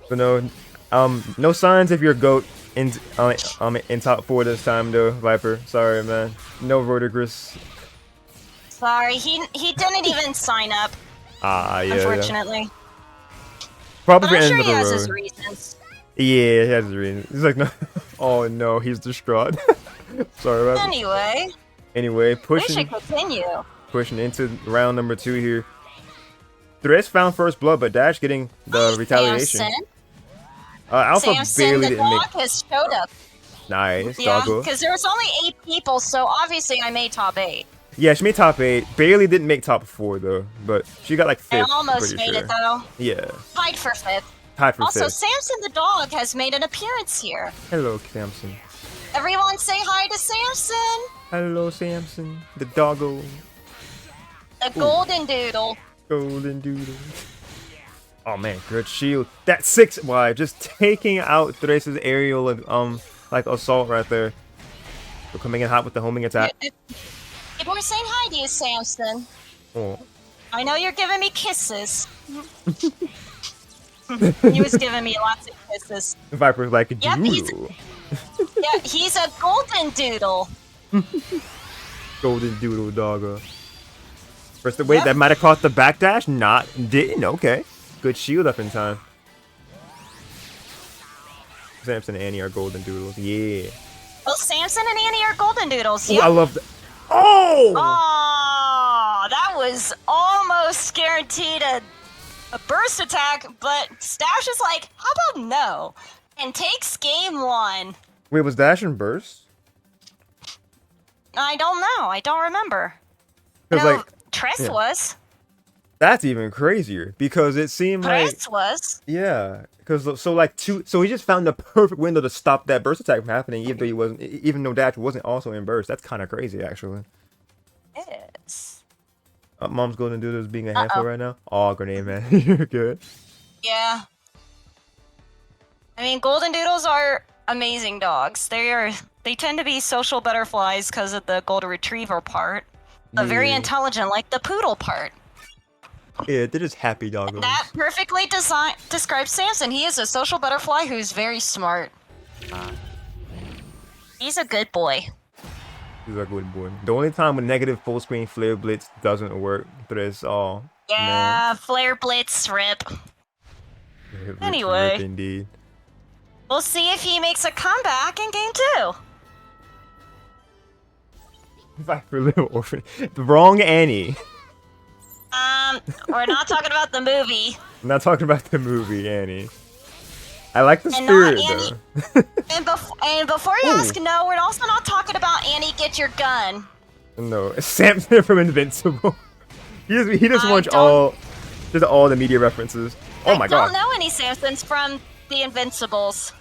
But no signs of your GOAT in top 4 this time though, Viper. Sorry, man. No Rodigris. Sorry, he didn't even sign up. Yeah. Unfortunately. Probably But I'm end sure of he the has road. his reasons. Yeah, he has his reasons. He's like, no. Oh no, he's distraught. Sorry about that. Anyway, We should continue. pushing into round number 2 here. Thresh found first blood, but Dash getting the retaliation. Samson. Alpha Samson barely the didn't make. dog has showed up. Nice, Yeah, doggo. because there was only 8 people, so obviously I made top 8. Yeah, she made top 8. Barely didn't make top 4 though, but she got like 5th. I almost pretty made sure. it though. Yeah, Tied for 5th. tied for Also, 5th. Samson the dog has made an appearance here. Hello, Samson. Everyone say hi to Samson. Hello, Samson. The doggo. The golden doodle. Golden doodle. Oh man, good shield. That 6Y just taking out Thrace's aerial like assault right there. We're coming in hot with the homing attack. People are saying hi to you, Samson. Oh. I know you're giving me kisses. He was giving me lots of kisses. Viper's like a Yep, doodle. Yeah, he's a golden doodle. Golden doodle doggo. First, wait, that might have caught the backdash? Didn't. Okay. Good shield up in time. Samson and Annie are golden doodles. Yeah. Well, Samson and Annie are golden doodles. Ooh, Yep. I love that. Oh! Oh, that was almost guaranteed a burst attack, but Stash is like, how about no? And takes game 1. Wait, was Dash in burst? I don't know. I don't remember. Because No, like Tress yeah. was. that's even crazier because it seemed like Tress was. yeah. Because so he just found the perfect window to stop that burst attack from happening, even though Dash wasn't also in burst. That's kind of crazy, actually. It is. Mom's golden doodle is being a handful right now. Oh, grenade man, you're good. Yeah. I mean, golden doodles are amazing dogs. They tend to be social butterflies because of the golden retriever part, but very Yeah. intelligent, like the poodle part. Yeah, they're just happy doggos. That perfectly describes Samson. He is a social butterfly who's very smart. He's a good boy. He's a good boy. The only time when negative full screen flare blitz doesn't work, but it's all. Yeah, Flare Blitz rip. Anyway. Rip indeed. We'll see if he makes a comeback in game 2. Viper little orphan. The wrong Annie. We're not talking about the movie. I'm not talking about the movie Annie. I like the And spirit not Annie. though. And before you Ooh. ask, no, we're also not talking about Annie, get your gun. No, Samson from Invincible. He just I wants don't- all the media references. Oh my I god. don't know any Samsons from the Invincibles.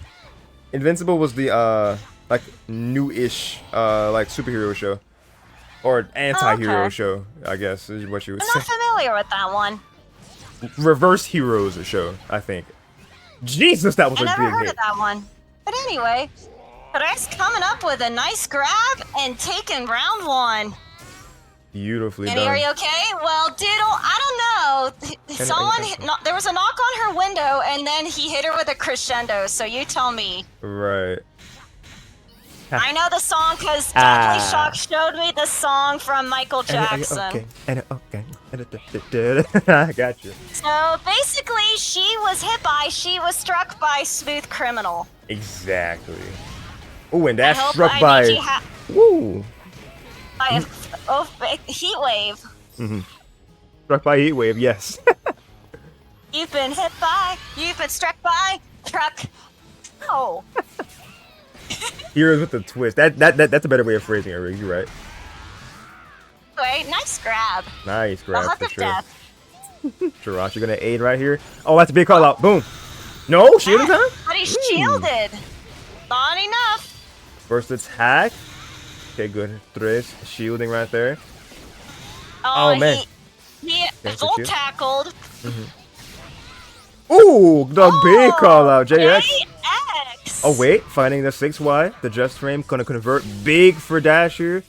Invincible was the like new-ish like superhero show. Or anti-hero Okay. show, I guess is what you would I'm say. not familiar with that one. Reverse Heroes show, I think. Jesus, that was I a never big heard hit. of that one. But anyway, Perez coming up with a nice grab and taking round 1. Beautifully Annie, are done. you okay? Well, Doodle, I don't know. There was a knock on her window, and then he hit her with a crescendo. So you tell me. Right. I know the song because Ah. Deadly Shock showed me the song from Michael Jackson. Okay. I got you. So basically, she was struck by Smooth Criminal. Exactly. Oh, and I that's hope struck I by. need you Woo. by a heat wave. Struck by heat wave. Yes. You've been struck by truck. Oh. Heroes with a twist. That's a better way of phrasing it, Riggs. You're right. Wait, nice grab. Nice The grab hug for of sure. death. Jirash, you're gonna aid right here. Oh, that's a big call out. Boom. No shielding time. But he's shielded. Not enough. First attack. Okay, good. Thresh shielding right there. Oh, man. He Okay, full you. tackled. Ooh, the big call out, JX. JX. Oh wait, finding the 6Y, the just frame, gonna convert big for Dash here.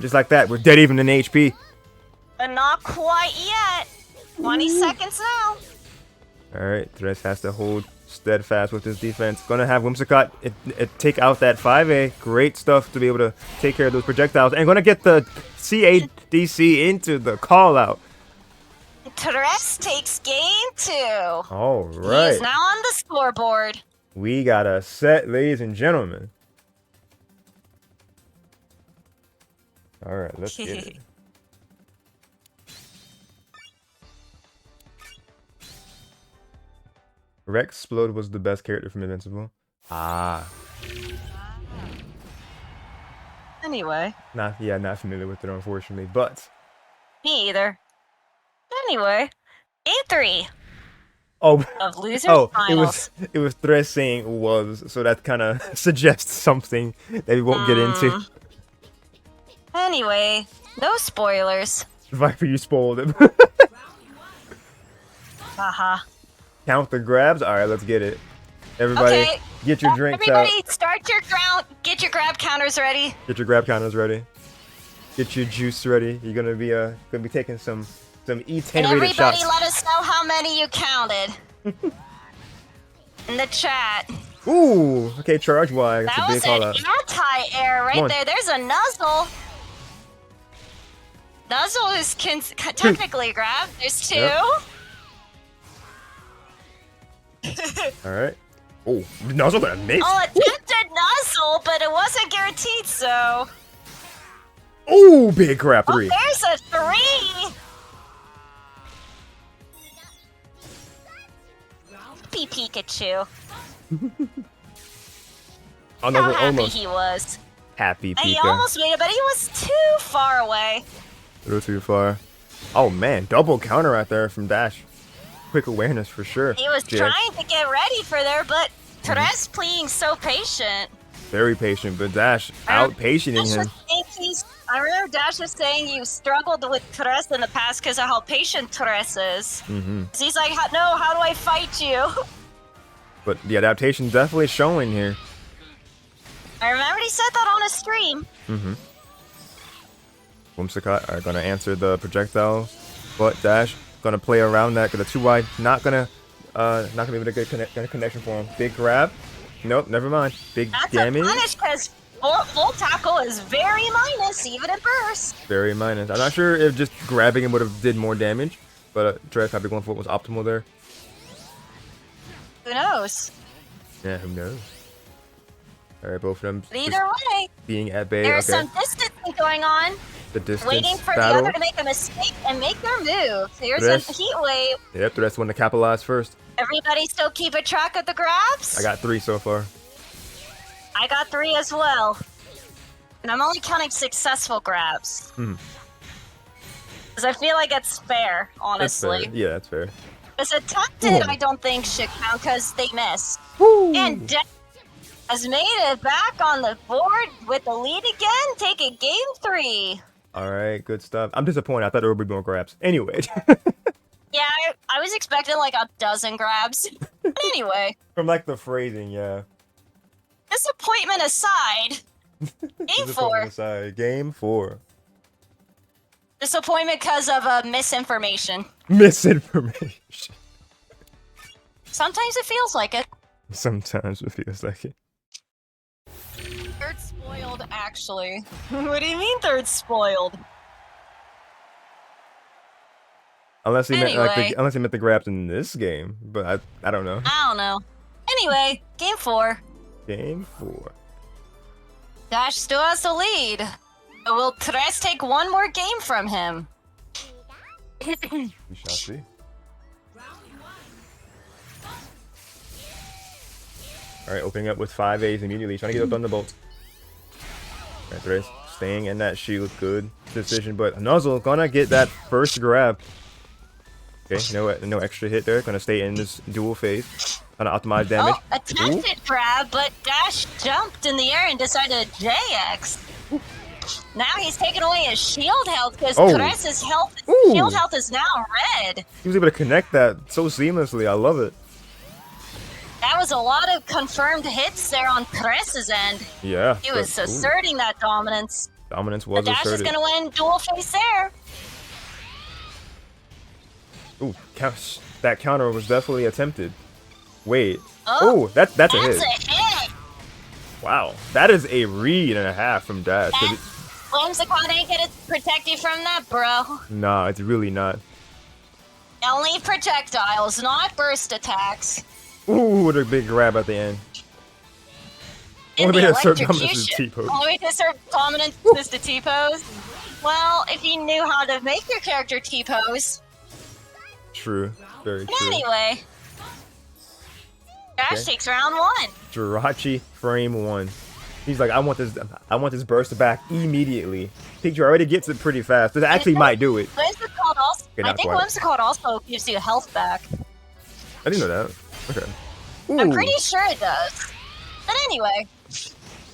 Just like that, we're dead even in HP. But not quite yet. 20 seconds now. Alright, Thresh has to hold steadfast with his defense. Gonna have Whimsicott take out that 5A. Great stuff to be able to take care of those projectiles. And gonna get the CADC into the call out. Tres takes game 2. Alright. He is now on the scoreboard. We got a set, ladies and gentlemen. Alright, let's get it. Rexplode was the best character from Invincible. Ah. Anyway. Not familiar with it, unfortunately, but... Me either. Anyway. Game 3. Oh, of losers finals. it was Thresh saying was, so that kind of suggests something that we won't get into. Anyway, no spoilers. Viper, you spoiled him. Haha. Count the grabs. All right, let's get it. Everybody, get your drinks out. Everybody, start your ground. Get your grab counters ready. Get your grab counters ready. Get your juice ready. You're gonna be taking some E10 rated shots. And everybody, let us know how many you counted in the chat. Ooh, okay, charge Y. That's that a big was call an out. anti-air right there. There's a nuzzle. Nuzzle is technically grab. There's 2. Yep. All right. Oh, nuzzle that missed. Oh, attempted nuzzle, but it wasn't guaranteed. So. Oh, big crap 3. Oh, there's a 3. Happy Pikachu. Oh, How happy he was. Happy Pika. He almost made it, but he was too far away. A little too far. Oh man, double counter right there from Dash. Quick awareness for sure. He was trying to get ready for there, but Tres being so patient. Very patient, but Dash out-patienting him. I remember Dash was saying you struggled with Tres in the past because of how patient Tres is. He's like, no, how do I fight you? But the adaptation definitely showing here. I remember he said that on a stream. Whimsicott are gonna answer the projectile, but Dash gonna play around that because the 2Y not gonna be able to get a connection for him. Big grab. Nope, never mind. Big damage. That's a punish because full tackle is very minus, even at burst. Very minus. I'm not sure if just grabbing him would have did more damage, but Tres probably going for what was optimal there. Who knows? Yeah, who knows? Alright, both of them either way, being at bay. There's some distancing going on. The distance waiting for battle. the other to make a mistake and make their move. Here's a heat wave. Yep, the rest want to capitalize first. Everybody still keeping track of the grabs? I got 3 so far. I got 3 as well. And I'm only counting successful grabs. Because I feel like it's fair, honestly. That's fair. Yeah, that's fair. It's attempted, I don't think should count because they missed. And Death has made it back on the board with the lead again, taking game 3. Alright, good stuff. I'm disappointed. I thought there would be more grabs. Anyway. Yeah, I was expecting like a dozen grabs. But anyway. From like the phrasing, yeah. Disappointment aside, game 4. Aside. Game 4. Disappointment because of misinformation. Misinformation. Sometimes it feels like it. Sometimes it feels like it. Third spoiled, actually. What do you mean third spoiled? Unless he meant the grabs in this game, but I don't know. I don't know. Anyway, game 4. Game 4. Dash still has the lead. But will Tres take one more game from him? We shall see. Alright, opening up with 5 A's immediately, trying to get a Thunderbolt. Alright, Tres staying in that shield, good decision, but Nuzzle gonna get that first grab. Okay, no extra hit there, gonna stay in this dual phase. Gonna optimize damage. Oh, attempted grab, but Dash jumped in the air and decided to JX. Now he's taking away his shield health because Oh. Torres's Ooh. shield health is now red. He was able to connect that so seamlessly. I love it. That was a lot of confirmed hits there on Torres's end. Yeah. He was asserting that dominance. Dominance was The Dash asserted. is going to win dual face there. Ooh, that counter was definitely attempted. Wait. Oh, that's a hit. Wow, that is a read and a half from Dash. Whimsicott ain't gonna protect you from that, bro. Nah, it's really not. Only projectiles, not burst attacks. Ooh, what a big grab at the end. Only way to assert dominance is T-pose. Only way to assert dominance is to T-pose. Well, if you knew how to make your character T-pose. True, very true. Anyway, Dash takes round 1. Jirachi frame 1. He's like, I want this burst back immediately. Picture already gets it pretty fast. It actually might do it. Whimsicott also, I think Whimsicott also gives you health back. I didn't know that. Okay. Ooh. I'm pretty sure it does. But anyway,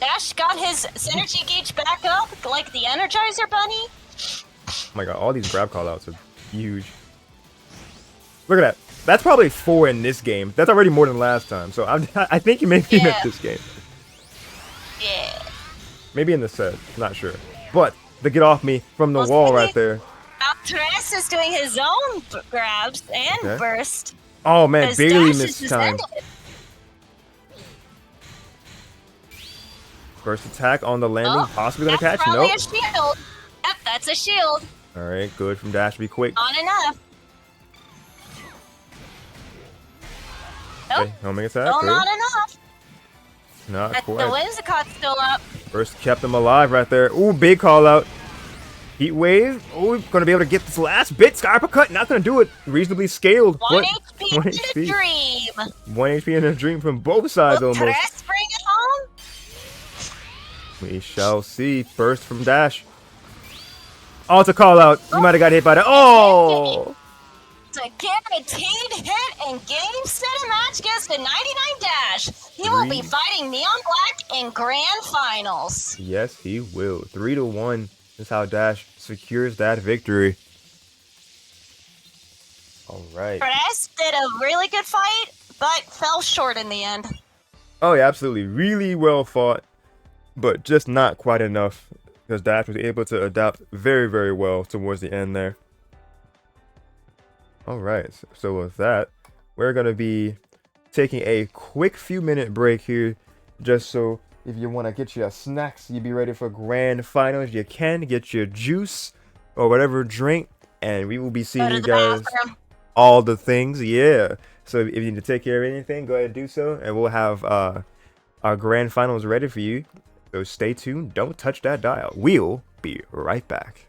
Dash got his synergy gauge back up like the Energizer Bunny. Oh my god, all these grab callouts are huge. Look at that. That's probably 4 in this game. That's already more than last time. So I think you may be in this game. Yeah. Maybe in the set. Not sure. But the get off me from the wall right there. Tress is doing his own grabs and burst. Oh man, barely missed time. First attack on the landing, possibly gonna catch. Nope. That's probably a shield. Yep, that's a shield. All right, good from Dash. Be quick. Not enough. Nope. Okay, homing attack. Still not enough. Not quite. The Whimsicott's still up. First kept him alive right there. Ooh, big call out. Heat wave. Oh, gonna be able to get this last bit. Sky uppercut. Not gonna do it. Reasonably scaled. 1 HP 1 in a dream. 1 HP in a dream from both sides almost. Tress bring it home? We shall see. First from Dash. Oh, it's a call out. You might have got hit by that. Oh! It's a guaranteed hit and game, set, and match against the 99 Dash. He will be fighting NeonBlakk in grand finals. Yes, he will. 3-1 is how Dash secures that victory. All right. Tress did a really good fight, but fell short in the end. Oh, yeah, absolutely. Really well fought, but just not quite enough because Dash was able to adapt very, very well towards the end there. All right, so with that, we're going to be taking a quick few-minute break here, just so if you want to get your snacks, you be ready for grand finals, you can get your juice or whatever drink, and we will be seeing you guys all the things, yeah. So if you need to take care of anything, go ahead and do so, and we'll have our grand finals ready for you. So stay tuned, don't touch that dial. We'll be right back.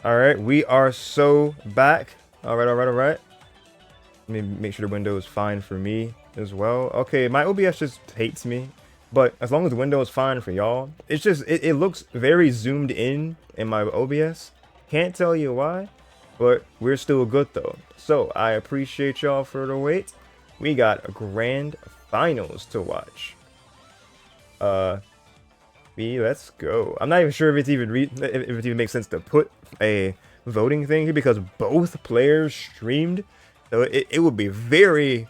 All right, we are so back. All right, all right, all right. Let me make sure the window is fine for me as well. Okay, my OBS just hates me, but as long as the window is fine for y'all, it's just it looks very zoomed in my OBS. Can't tell you why, but we're still good though. So I appreciate y'all for the wait. We got a grand finals to watch. Let's go. I'm not even sure if it's even if it even makes sense to put a voting thing here because both players streamed, so it would be very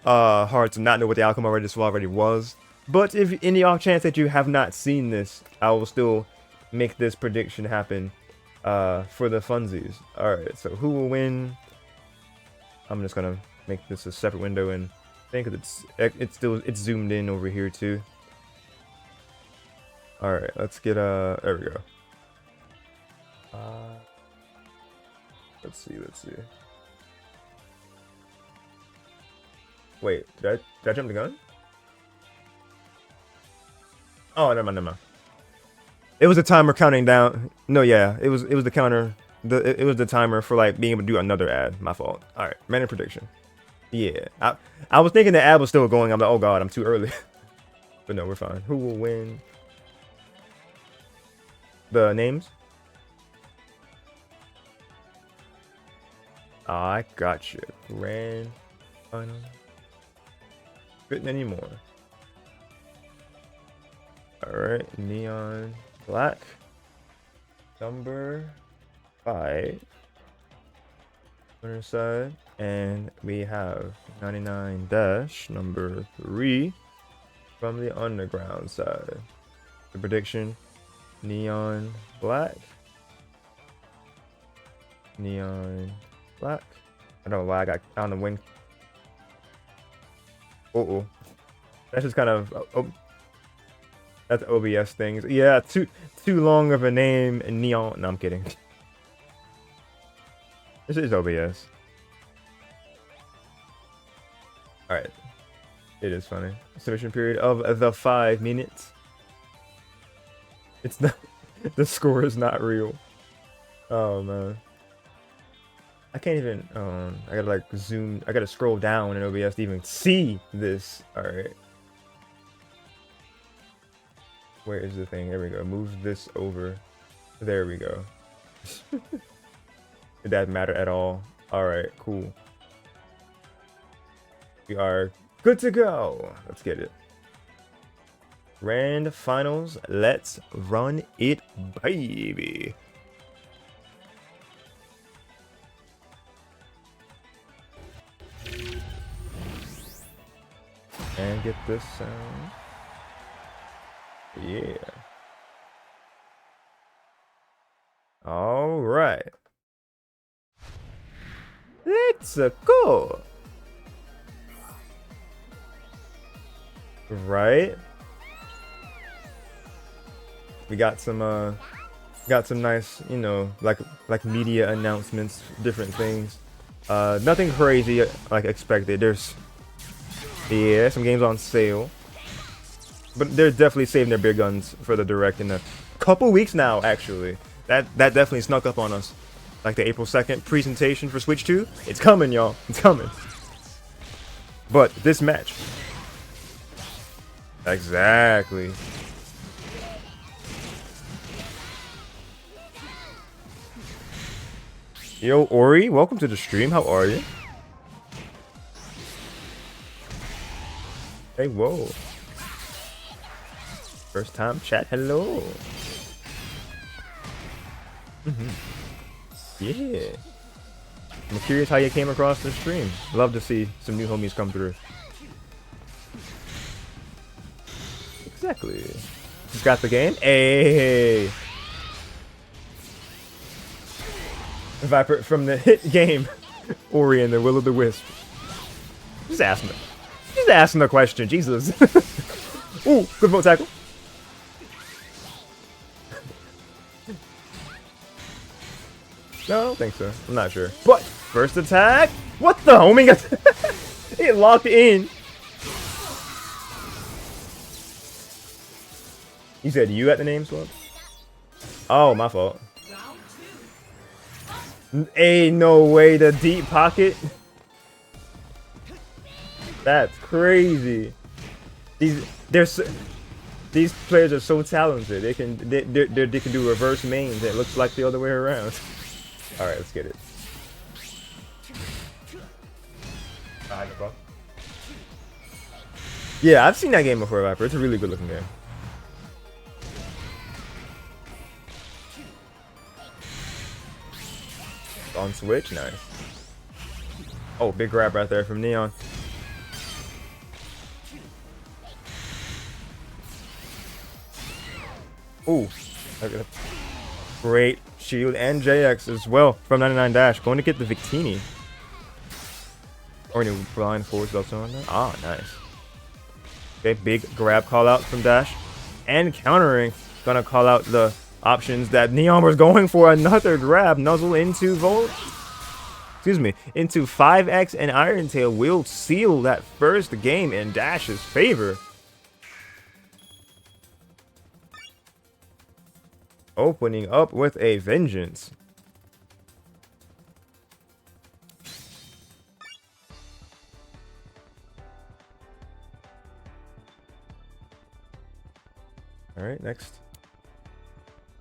hard to not know what the outcome already was. But if in the off chance that you have not seen this, I will still make this prediction happen for the funsies. All right, so who will win? I'm just gonna make this a separate window, and I think it's zoomed in over here too. All right, let's get there we go. Let's see. Wait, did I jump the gun? Oh, never mind. It was a timer counting down. No, yeah, it was the counter. It was the timer for like being able to do another ad. My fault. All right, random prediction. Yeah, I was thinking the ad was still going. I'm like, oh god, I'm too early. But no, we're fine. Who will win? The names? I got you. Grand final. Couldn't anymore. Alright, NeonBlakk. Number 5. Winner side. And we have 99 dash number 3 from the underground side. The prediction: NeonBlakk. NeonBlakk. I don't know why I got on the wing. Oh, that's just kind of that's OBS things. Yeah, too long of a name. Neon. No, I'm kidding. This is OBS. All right, it is funny. Submission period of the 5 minutes. It's not. The score is not real. Oh man. I can't even. I gotta like zoom. I gotta scroll down in OBS to even see this. All right. Where is the thing? There we go. Move this over. There we go. Did that matter at all? All right. Cool. We are good to go. Let's get it. Grand finals. Let's run it, baby. And get this sound. Yeah. All right. Let's go. Right. We got some nice, you know, like media announcements, different things. Nothing crazy like expected. There's some games on sale, but they're definitely saving their big guns for the direct in a couple weeks now. Actually, that definitely snuck up on us. Like the April 2nd presentation for Switch 2, it's coming, y'all. It's coming. But this match, exactly. Yo, Ori, welcome to the stream. How are you? Hey, whoa. First time chat, hello. Yeah. I'm curious how you came across the stream. Love to see some new homies come through. Exactly. Just got the game. Hey. Viper from the hit game Ori and the Will of the Wisp. Just asking the question. Jesus. Ooh, good vote tackle. No, I don't think so. I'm not sure. But first attack. What the homie got? It locked in. You said you at the name swap? Oh, my fault. Ain't no way, the deep pocket. That's crazy. These players are so talented. They can do reverse mains. It looks like the other way around. All right, let's get it. Yeah, I've seen that game before, Viper. It's a really good looking game. On Switch, nice. Oh, big grab right there from Neon. Ooh, great shield and JX as well from 99 Dash. Going to get the Victini. Or new blind forwards also on that. Ah, nice. Okay, big grab call out from Dash. And countering, gonna call out the options that Neon was going for. Another grab, nuzzle into Volt. Excuse me, into 5X, and Iron Tail will seal that first game in Dash's favor. Opening up with a vengeance. Alright, next.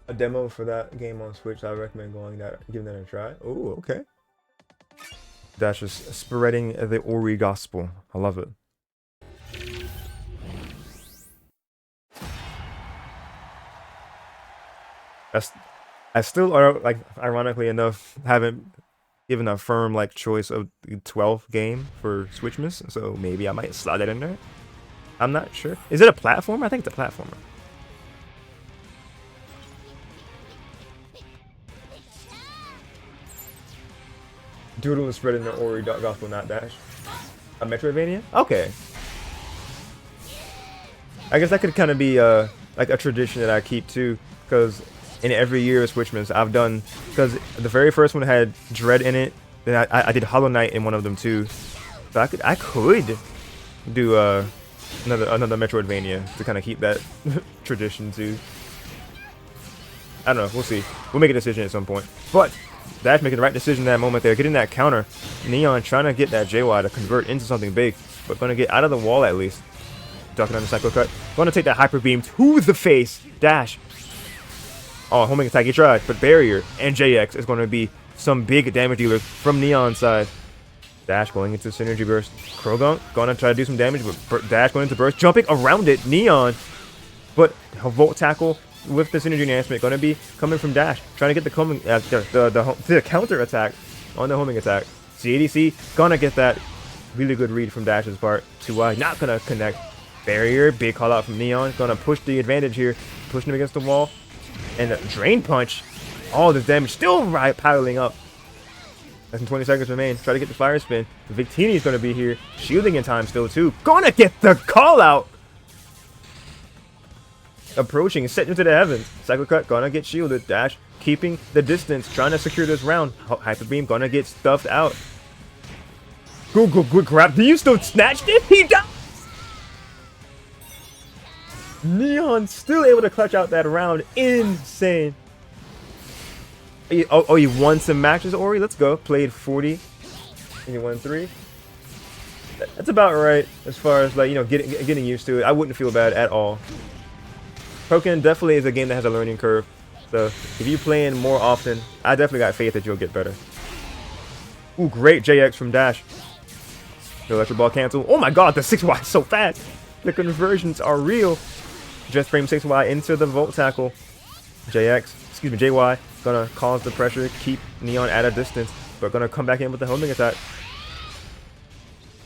A demo for that game on Switch. I recommend giving that a try. Oh, okay. Dash is spreading the Ori gospel. I love it. I still are, like, ironically enough, haven't given a firm like choice of the 12th game for Switchmas, so maybe I might slide that in there. I'm not sure. Is it a platformer? I think it's a platformer. Doodle is spreading the Ori gospel, not Dash. A Metroidvania? Okay. I guess that could kind of be like a tradition that I keep too, because in every year of Switchmas I've done, because the very first one had Dread in it, then I did Hollow Knight in one of them too. So I could do another Metroidvania to kind of keep that tradition too. I don't know. We'll see. We'll make a decision at some point. But Dash making the right decision in that moment there, getting that counter. Neon trying to get that JY to convert into something big, but going to get out of the wall at least. Ducking on the cycle cut. Going to take that hyper beam to the face. Dash. Oh, homing attack, he tried, but barrier and JX is going to be some big damage dealers from Neon's side. Dash going into synergy burst. Krogunk going to try to do some damage, but Dash going into burst, jumping around it. Neon, but a Volt tackle with the synergy enhancement going to be coming from Dash, trying to get the counter attack on the homing attack. CADC gonna get that really good read from Dash's part. 2Y not gonna connect. Barrier, big call out from Neon, gonna push the advantage here, pushing him against the wall, and a drain punch. All this damage still piling up. Less than 20 seconds remain. Try to get the fire spin. Victini's gonna be here, shielding in time still too. Gonna get the call out. Approaching, set into the heavens. Cycle cut, gonna get shielded. Dash keeping the distance, trying to secure this round. Hyper beam gonna get stuffed out. Good grab. Do you still snatch it? He does. Neon still able to clutch out that round. Insane. Oh, you won some matches, Ori? Let's go. Played 40 and you won 3. That's about right as far as, like, you know, getting used to it. I wouldn't feel bad at all. Pokke definitely is a game that has a learning curve, so if you play in more often, I definitely got faith that you'll get better. Ooh, great JX from Dash. The electric ball cancel. Oh my god, the 6Y is so fast. The conversions are real. Just frame 6Y into the Volt tackle. JY, gonna cause the pressure, keep Neon at a distance, but gonna come back in with the homing attack.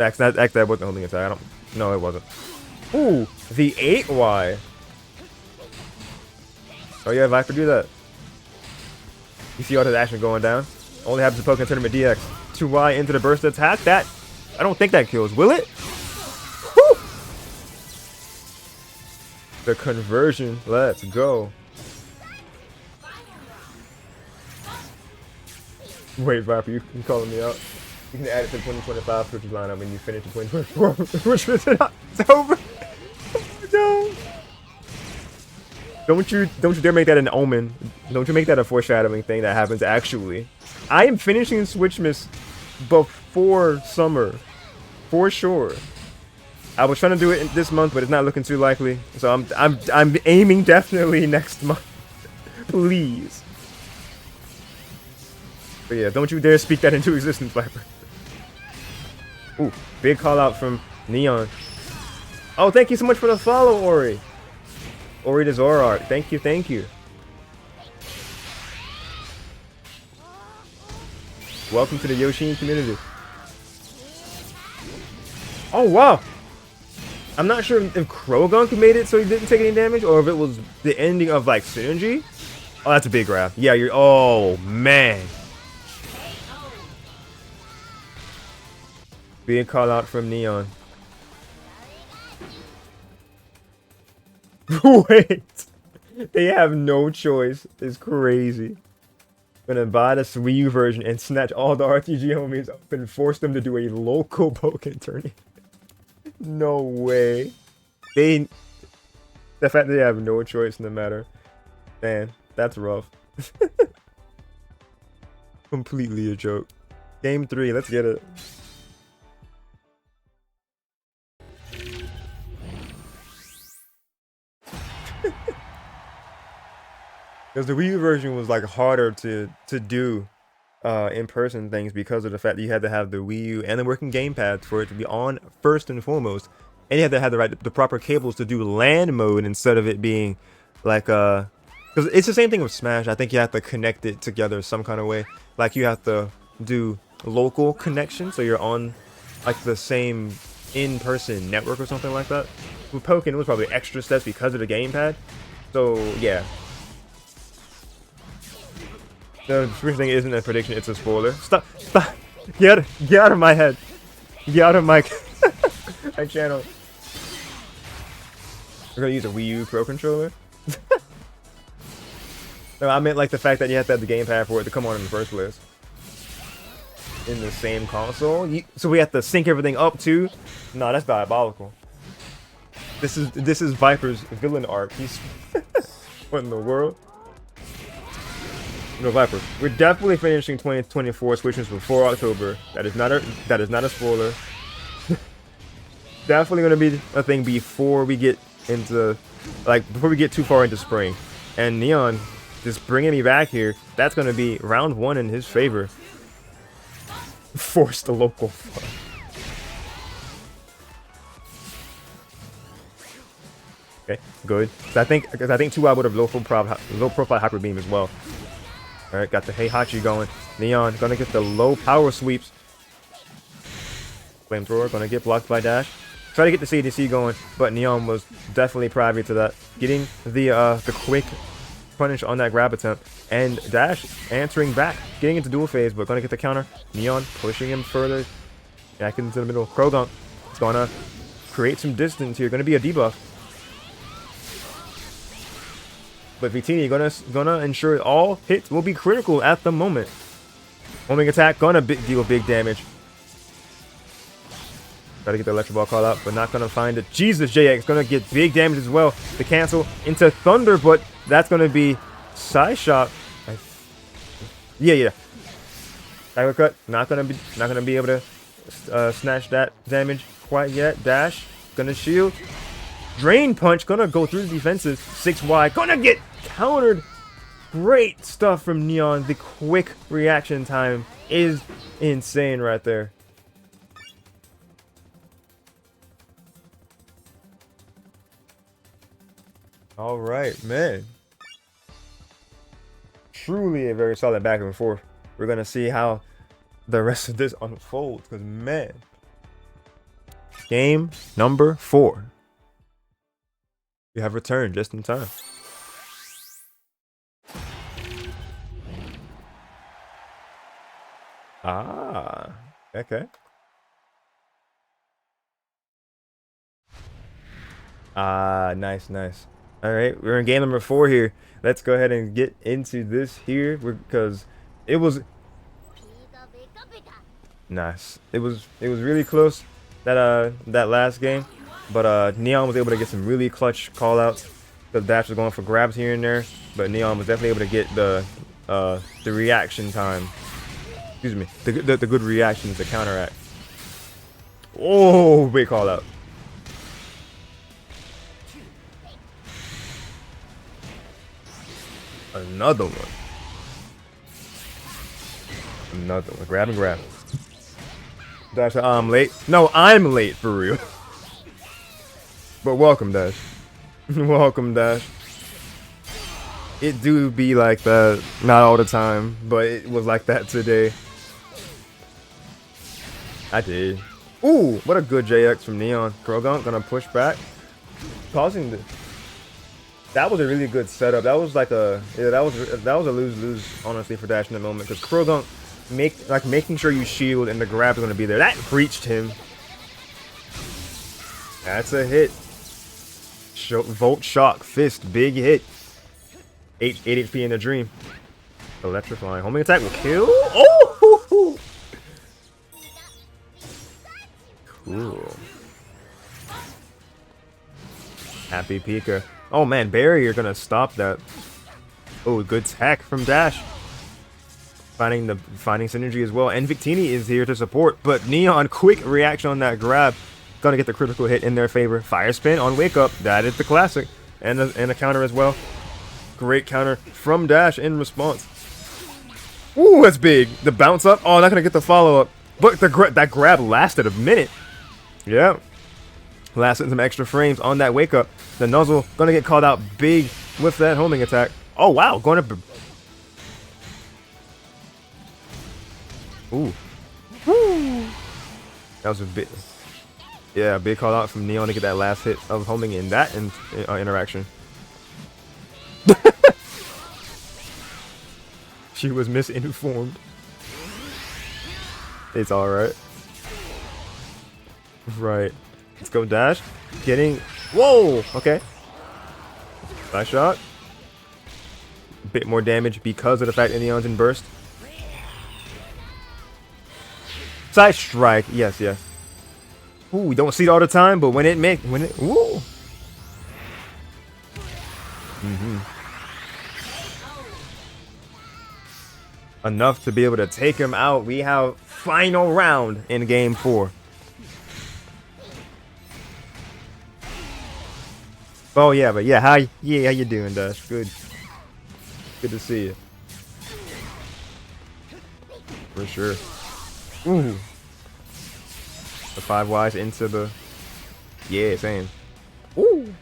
Actually, that wasn't the homing attack. No, it wasn't. Ooh, the 8Y. Oh yeah, Viper, do that. You see all that action going down. Only happens in Pokemon Tournament DX. 2Y into the burst attack. That, I don't think that kills. Will it? Woo! The conversion. Let's go. Wait, Viper, you calling me out? You can add it to 2025 switches lineup when you finish the 2024 switches. It's over. No. Don't you dare make that an omen. Don't you make that a foreshadowing thing that happens actually. I am finishing Switch Miss before summer. For sure. I was trying to do it this month, but it's not looking too likely. So I'm aiming definitely next month. Please. But yeah, don't you dare speak that into existence, Viper. Ooh, big call out from Neon. Oh, thank you so much for the follow, Ori. Ori to Zorart. Thank you, thank you. Welcome to the Yoshin community. Oh, wow. I'm not sure if Krogunk made it so he didn't take any damage, or if it was the ending of, like, Synergy. Oh, that's a big grab. Yeah, you're... Oh, man. Big call out from Neon. Wait. They have no choice. It's crazy. Gonna buy the Wii U version and snatch all the RTG homies up and force them to do a local Pokke tourney. No way. The fact that they have no choice in the matter. Man, that's rough. Completely a joke. Game 3, let's get it. Because the Wii U version was like harder to do in-person things because of the fact that you had to have the Wii U and the working gamepad for it to be on first and foremost, and you had to have the proper cables to do LAN mode instead of it being like because it's the same thing with Smash. I think you have to connect it together some kind of way. Like you have to do local connection so you're on like the same in-person network or something like that. With Pokke, it was probably extra steps because of the gamepad. So yeah. The first thing isn't a prediction, it's a spoiler. Stop! Stop! Get out of my head! Get out of my channel. We're gonna use a Wii U Pro controller? No, I meant like the fact that you have to have the gamepad for it to come on in the first place. In the same console? So we have to sync everything up too? No, that's diabolical. This is Viper's villain arc. He's what in the world? No, Viper. We're definitely finishing 2024 switches before October. That is not a spoiler. Definitely gonna be a thing before we get into before we get too far into spring. And Neon just bringing me back here. That's gonna be round 1 in his favor. Force the local fun. Okay, good. I think 2i would have low profile hyper beam as well. Alright, got the Heihachi going. Neon gonna get the low power sweeps. Flamethrower gonna get blocked by Dash. Try to get the CDC going, but Neon was definitely privy to that. Getting the quick punish on that grab attempt. And Dash answering back. Getting into dual phase, but gonna get the counter. Neon pushing him further. Back into the middle. Krogunk is gonna create some distance here. Gonna be a debuff. But Vitini gonna ensure all hits will be critical at the moment. Homing attack gonna deal big damage. Try to get the Electro Ball call out, but not gonna find it. Jesus, JX gonna get big damage as well to cancel into Thunder, but that's gonna be Side Shot. Yeah. Tiger Cut not gonna be able to snatch that damage quite yet. Dash gonna shield. Drain Punch gonna go through the defenses. 6Y gonna get countered. Great stuff from Neon. The quick reaction time is insane right there. All right, man. Truly a very solid back and forth. We're gonna see how the rest of this unfolds, because man, game number 4. You have returned just in time. Ah, okay. Ah, nice. All right, we're in game number 4 here. Let's go ahead and get into this here because it was nice. It was really close that last game, but Neon was able to get some really clutch call outs The dash was going for grabs here and there, but Neon was definitely able to get the reaction time. Excuse me, the good reactions to counteract. Oh, big call out. Another one. Another one. Grab and grab. Dash, I'm late. No, I'm late for real. But welcome, Dash. Welcome, Dash. It do be like that, not all the time, but it was like that today. I did. Ooh, what a good JX from Neon. Krogunk gonna push back, causing the. That was a really good setup. That was like a that was a lose-lose honestly for Dash in the moment, because Krogunk making sure you shield and the grab is gonna be there. That breached him. That's a hit. Volt Shock Fist, big hit. 8 HP in the dream. Electrifying. Homing attack will kill. Oh! Cool. Happy Pika. Oh man, barrier gonna stop that. Oh, good tech from Dash. Finding synergy as well. And Victini is here to support, but Neon quick reaction on that grab. Gonna get the critical hit in their favor. Fire spin on Wake Up. That is the classic. And a counter as well. Great counter from Dash in response. Ooh, that's big. The bounce up. Oh, not gonna get the follow up. But that grab lasted a minute. Yeah. Lasted some extra frames on that Wake Up. The Nuzzle gonna get called out big with that homing attack. Oh wow, going up. Ooh. Woo. That was a bit. Yeah, big call out from Neon to get that last hit of homing in that interaction. She was misinformed. It's alright. Right. Let's go Dash. Getting... Whoa! Okay. Nice shot. A bit more damage because of the fact that Neon's in burst. Side strike. Yes, yes. Ooh, we don't see it all the time, but when it woo. Enough to be able to take him out. We have final round in game 4. Oh yeah, but yeah, how you doing, Dash? Good to see you. For sure. Ooh. The 5 Ys into the... Yeah, same. Ooh.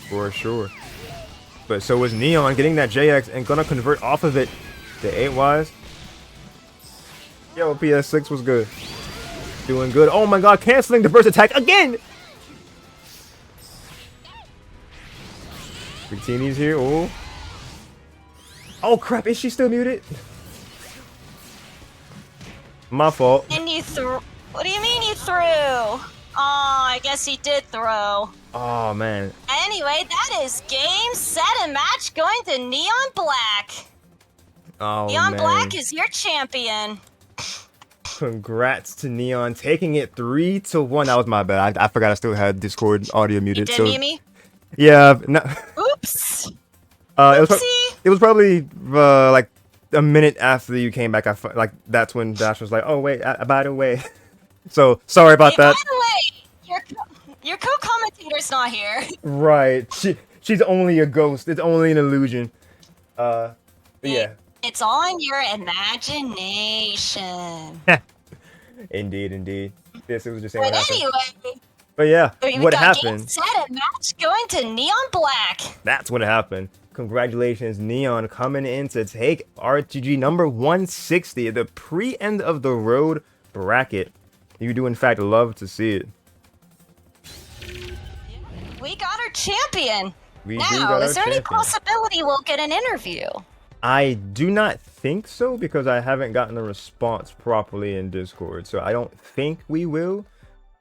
For sure. But so was Neon getting that JX and gonna convert off of it to 8 Ys. Yo, PS6 was good. Doing good. Oh my god, canceling the burst attack again! Victini's here. Oh. Oh crap, is she still muted? My fault. And you threw. What do you mean you threw? Oh, I guess he did throw. Oh man. Anyway, that is game, set, and match going to NeonBlakk. Oh NeonBlakk is your champion. Congrats to Neon taking it 3-1. That was my bad. I forgot I still had Discord audio muted. You did mute me? Yeah. No. Oops. It was probably like a minute after you came back. Like that's when Dash was like, "Oh wait, by the way." So sorry about that. By the way, your co-commentator's not here. Right. She's only a ghost. It's only an illusion. Yeah. It's on your imagination. Indeed. Yes, it was just saying But what happened. anyway. But yeah, what happened? Game, set, and match going to NeonBlakk. That's what happened. Congratulations, Neon, coming in to take RTG number 160, the pre-end of the road bracket. You do, in fact, love to see it. We got our champion. We now, is there any possibility we'll get an interview? I do not think so, because I haven't gotten a response properly in Discord. So I don't think we will.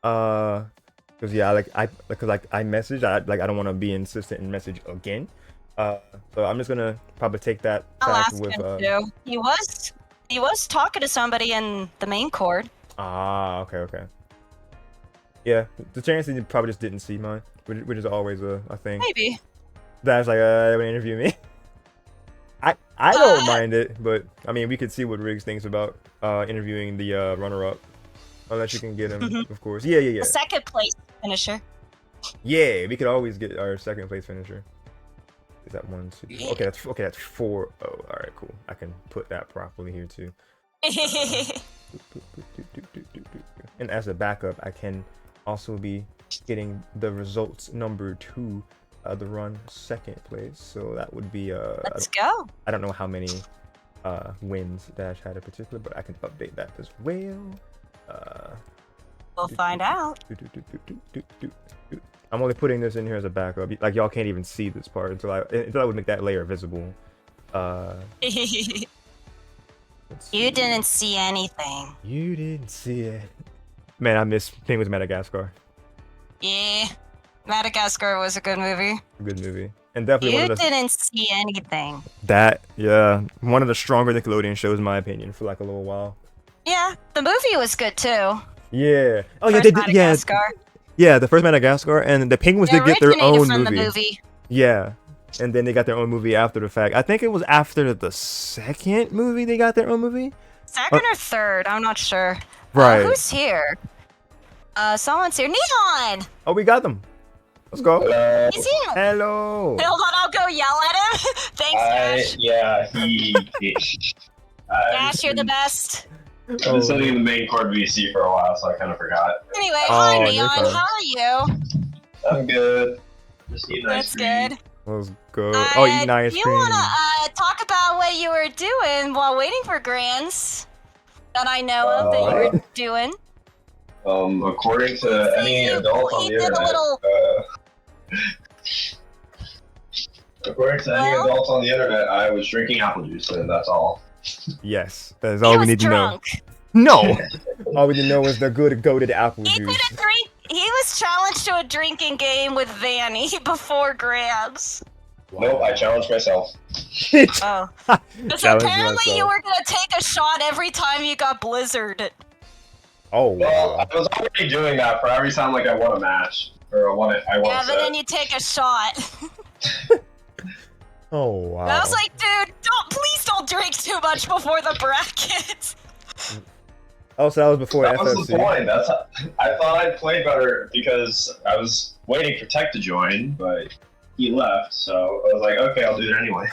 Because yeah, I messaged. I don't want to be insistent and message again. So I'm just gonna probably take that I'll tack ask with. Him too. He was talking to somebody in the main court. Ah, okay. Yeah, the chance that you probably just didn't see mine, which is always a thing. Maybe. That's like, they would interview me. I don't mind it, but I mean, we could see what Riggs thinks about interviewing the runner-up, unless you can get him, of course. Yeah. A second place finisher. Yeah, we could always get our second place finisher. Is that 1, 2? Yeah. Okay, that's 4. Oh, all right, cool. I can put that properly here too. And as a backup, I can also be getting the results number 2. The run second place, so that would be Let's go. I don't know how many wins Dash had in particular, but I can update that as well. We'll find out. I'm only putting this in here as a backup. Like, y'all can't even see this part until I would make that layer visible. You didn't see anything. You didn't see it. Man, I miss Penguins Madagascar. Yeah. Madagascar was a good movie. Good movie. And definitely You didn't see anything. Yeah, one of the stronger Nickelodeon shows in my opinion for like a little while. Yeah, the movie was good too. Yeah. Oh yeah, First they did. Madagascar. Yeah, the first Madagascar, and the Penguins They did get their originated own from movie. the movie. Yeah, and then they got their own movie after the fact. I think it was after the second movie they got their own movie. Second or third, I'm not sure. Right. Who's here? Someone's here. Neon! Oh, we got them. Let's go. Hello. He's here. Hello. Hold on, I'll go yell at him. Thanks, Dash. Yeah, Dash, you're the best. I've been studying the main chord VC for a while, so I kind of forgot. Anyway, Oh, hi you're Neon, fine. how are you? I'm good. Just eating That's ice cream. good. Let's go. Oh, eating ice you cream. wanna talk about what you were doing while waiting for Grands that I know of that you were doing? According to any adult on the He did a internet, little- according to any adult on the internet, I was drinking apple juice, and that's all. Yes, that is all He we was need drunk. to know. No. All we need to know is the good goated apple He juice. did a drink. He was challenged to a drinking game with Vanny before Grands. Nope, I challenged myself. Oh. So Challenge apparently you myself. were gonna take a shot every time you got blizzarded. Oh Well, wow. I was already doing that for every time like I won a match or I won Yeah, a but set. then you take a shot. Oh wow. I was like, dude, please don't drink too much before the brackets. Oh, so that was before That FFC. was the point. I thought I'd play better because I was waiting for Tech to join, but he left, so I was like, okay, I'll do it anyway.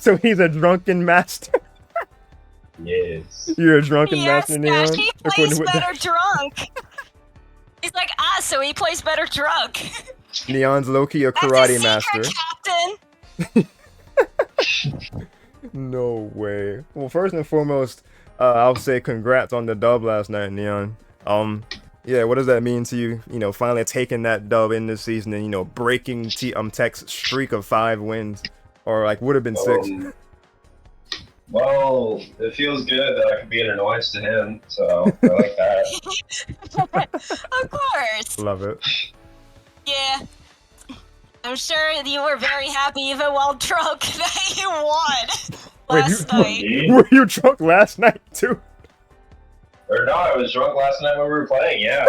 so he's a drunken master. Yes. You're a drunken Yes, master, Dash, Neon. he According plays to what better drunk. He's like, so he plays better drunk. Neon's low-key a That's karate his master. secret, Captain. No way. Well, first and foremost, I'll say congrats on the dub last night, Neon. Yeah, what does that mean to you? You know, finally taking that dub in this season and, you know, breaking Tech's streak of 5 wins. Or, like, would have been 6. Well, it feels good that I can be an annoyance to him, so I like that. Of course. Love it. Yeah. I'm sure you were very happy even while drunk that you won last night. Me? Were you drunk last night, too? Or no, I was drunk last night when we were playing, yeah.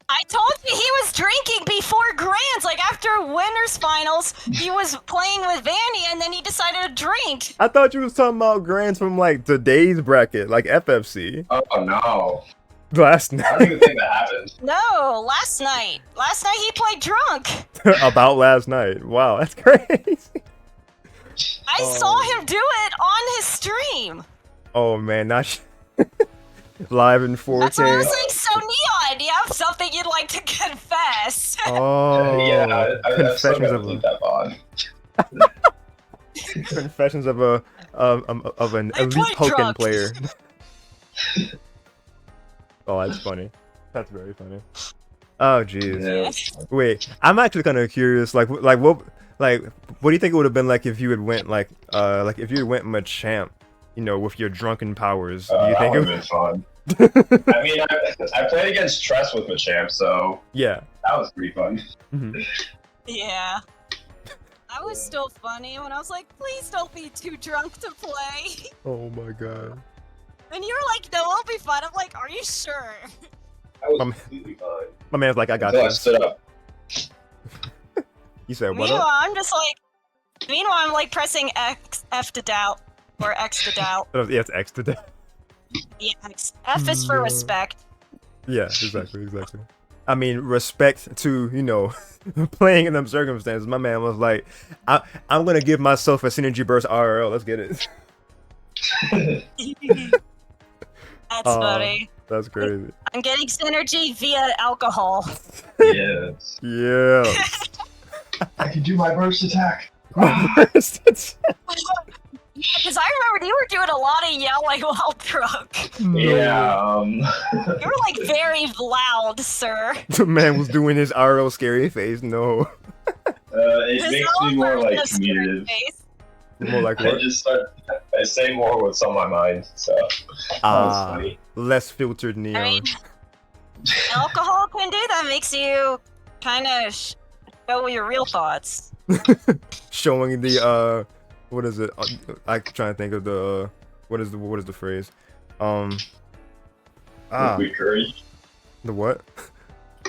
I told you he was drinking before Grands. Like after winners finals, he was playing with Vanny and then he decided to drink. I thought you was talking about Grants from, like, today's bracket, like FFC. Oh no. Last I don't night. even think that happened. No, last night. Last night he played drunk. About last night. Wow, that's crazy. I saw him do it on his stream. Oh, man, not live in 4K. That's why I was like, so Neon, do you have something you'd like to confess? Oh, Yeah, I still confessions gotta of delete that VOD. confessions of an I elite played Pokken drunk. player. Oh, that's funny. That's very funny. Oh, jeez. Yeah. Wait, I'm actually kind of curious. Like what do you think it would have been like if you had went like if you had went Machamp, you know, with your drunken powers? Do you That think would it? have been fun. I mean, I played against Tress with Machamp, so Yeah. that was pretty fun. Mhm. Yeah. That was still funny when I was like, please don't be too drunk to play. Oh my god. And you were like, no, it'll be fine. I'm like, are you sure? I was Um, completely fine. My man's like, I got Until I this. stood up. You said what Meanwhile, up? I'm just like, I'm like pressing F to doubt or X to doubt. Yeah, it's X today. Yeah, F is for No. respect. Yeah, exactly. I mean, respect to, you know, playing in them circumstances. My man was like, I'm gonna give myself a synergy burst RL. Let's get it. That's Aw. funny. That's crazy. I'm getting synergy via alcohol. Yes. Yeah. I can do my burst attack. Because I remember you were doing a lot of yelling while drunk. Yeah. You were like very loud, sir. The man was doing his RL scary face. No. It His makes me own more like version of scary communicative. face. More like I what? just start. I say more what's on my mind. So that was funny. Less filtered Neon. I mean, alcohol can do that. Makes you kind of show your real thoughts. Showing the what is it? I'm trying to think of the what is the phrase? Liquid courage. The what?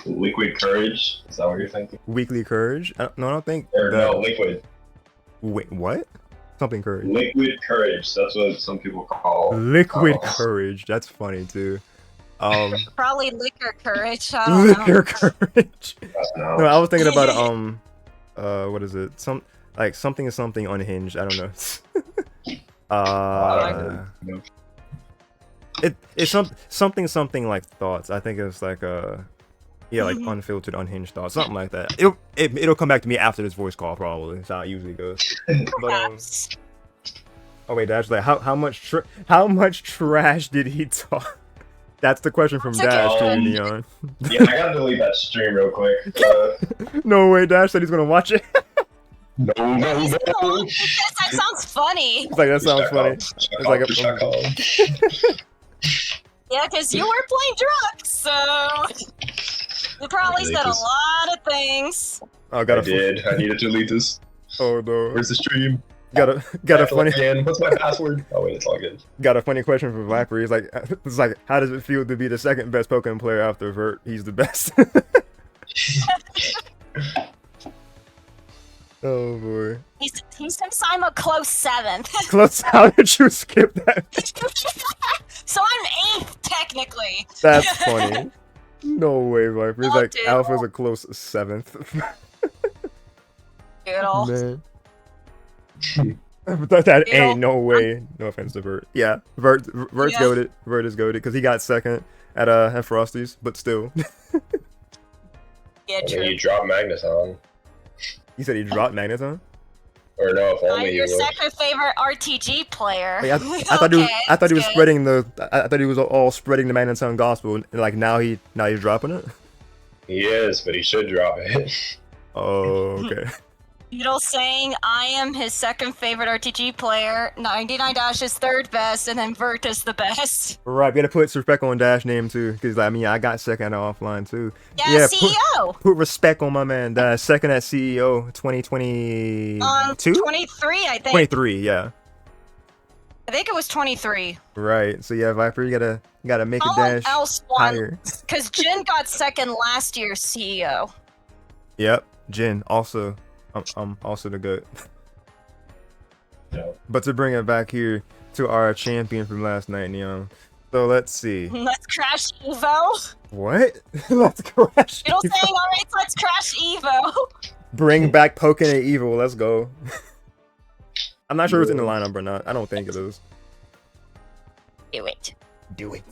Liquid courage. Is that what you're thinking? Weekly courage? I don't think. Or that- no, liquid. Wait, what? Something courage. Liquid courage. That's what some people call. Liquid Oh. courage. That's funny too. Probably liquor courage. I don't know. Liquor courage. No. No, I was thinking about what is it? Something is something unhinged. I don't know. I don't know. It's something like thoughts. I think it's like yeah, like unfiltered, unhinged thoughts, something like that. It'll come back to me after this voice call probably. That's how it usually goes. But Perhaps. oh wait, Dash, like how much trash did he talk? That's the question from That's Dash to okay. you, Neon. Yeah, I gotta delete that stream real quick. No way, Dash said he's gonna watch it. No. That sounds funny. It's like that sounds funny. It's like Yeah, because you were playing drunk, so you probably said a lot of things. Oh, I got a did. I needed to delete this. oh no. Where's the stream? Got a funny What's my password? Oh wait, it's all good. got a funny question for Viper. He's like, it's like, how does it feel to be the second best Pokemon player after Vert? He's the best. Oh boy. He thinks I'm a close 7th. Close. How did you skip that? So I'm 8th, technically. That's funny. No way, Viper. He's Oh, like, dude. Alpha's a close 7th. Doodle. Man. That You know, ain't no way. No offense to Vert. Yeah, Vert's Yeah. goated. Vert is goated because he got second at Frosty's, but still. Yeah, And then true. you drop Magneton. You said he dropped Magneton? Or no, if I'm only you your would. second favorite RTG player. Like, I thought Okay, I thought he was that's good. spreading the. I thought he was all spreading the Magneton gospel. And like now he's dropping it. He is, but he should drop it. Oh, okay. Doodle saying I am his second favorite RTG player, 99 Dash is third best, and then Vert is the best. Right, we gotta put some respect on Dash name too, because I mean I got second offline too. Yeah, put- CEO! Put respect on my man Dash, second at CEO 2022. 23, I think. 23, yeah. I think it was 23. Right. So yeah, Viper, you gotta make a Someone dash else won, higher. because Jin got second last year's CEO. Yep, Jin also. I'm also the goat. Yeah. But to bring it back here to our champion from last night, Neon. So let's see. Let's crash Evo. What? Let's crash. Doodle Evo. saying, alright, let's crash Evo. Bring back Pokke and Evil. Let's go. I'm not sure it's in the lineup or not. I don't think it is. Do it. Do it.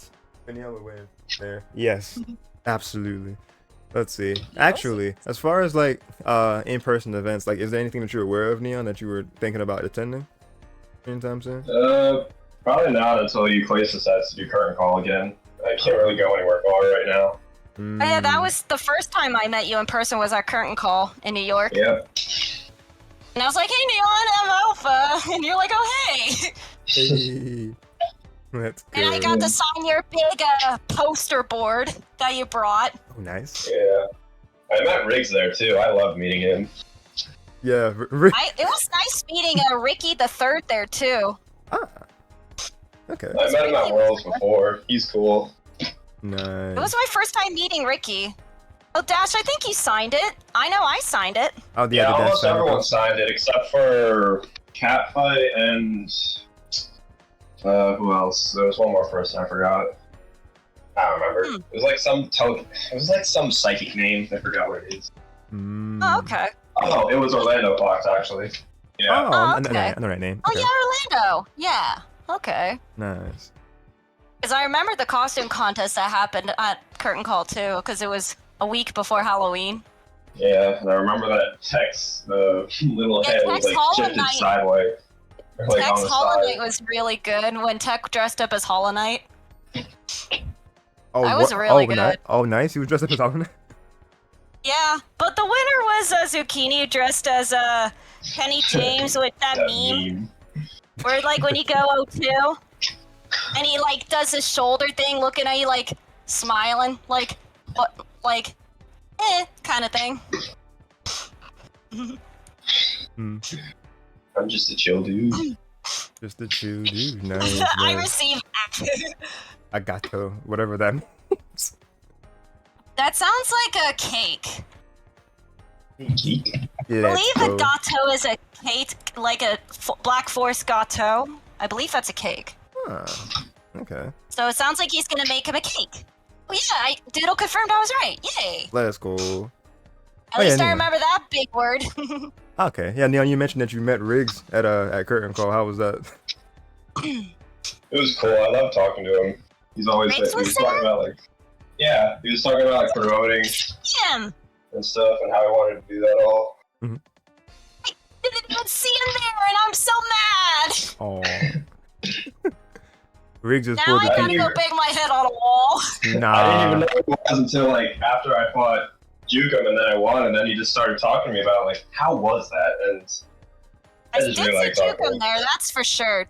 Any other way there? Yes, absolutely. Let's see. Actually, as far as like in-person events, like, is there anything that you're aware of, Neon, that you were thinking about attending anytime soon? Probably not until you place decides to do current call again. I can't really go anywhere far right now. Oh, yeah, that was the first time I met you in person was at Curtain Call in New York. Yep. And I was like, hey, Neon, I'm Alpha. And you're like, oh, hey. Hey. Let's go. And I got to sign your big poster board that you brought. Oh, nice. Yeah. I met Riggs there too. I love meeting him. Yeah. It was nice meeting Ricky the Third there, too. Ah. Okay. I met him at Worlds before. He's cool. Nice. It was my first time meeting Ricky. Oh, Dash, I think you signed it. I know I signed it. Oh, Yeah, the almost Dash everyone signed it except for Catfight and who else? There was one more person I forgot. I don't remember. It was like some psychic name. I forgot what it is. Oh, okay. Oh, it was Orlando Fox actually. Yeah. Oh, okay. I know that name. Oh, Okay. yeah, Orlando. Yeah. Okay. Nice. Because I remember the costume contest that happened at Curtain Call, too, because it was a week before Halloween. Yeah, and I remember that Tex, the little Yeah, head Tex was like Hollow shifted Knight. sideways. Or, like, Tex on the Hollow side. Knight was really good when Tech dressed up as Hollow Knight. Oh, That was really good. Oh, nice. He was dressed up as Hollow Knight. Yeah, but the winner was Zucchini dressed as Kenny James with that meme. Where, like, when you go O2, and he, like, does his shoulder thing, looking at you, like, smiling, like, what, like, kind of thing. I'm just a chill dude. Just a chill dude. Nice. I nice. received I got to whatever that means. That sounds like a cake. Geek. I believe a gateau is a cake, like a Black Forest gateau. I believe that's a cake. Huh. Okay. So it sounds like he's gonna make him a cake. Oh yeah, Doodle confirmed I was right. Yay! Let's go. At least I Neon. remember that big word. Okay. Yeah, Neon, you mentioned that you met Riggs at Curtain Call. How was that? It was cool. I love talking to him. He's always Riggs he was was talking about like he was talking about like promoting Him! and stuff and how he wanted to do that all. Didn't even see him there, and I'm so mad. Oh. Riggs is Now for I the gotta people. go bang my head on a wall. I didn't even Nah. know it was until like after I fought Jukum and then I won and then he just started talking to me about like how was that and I just did really like see talking to Jukum him. there, that's for sure.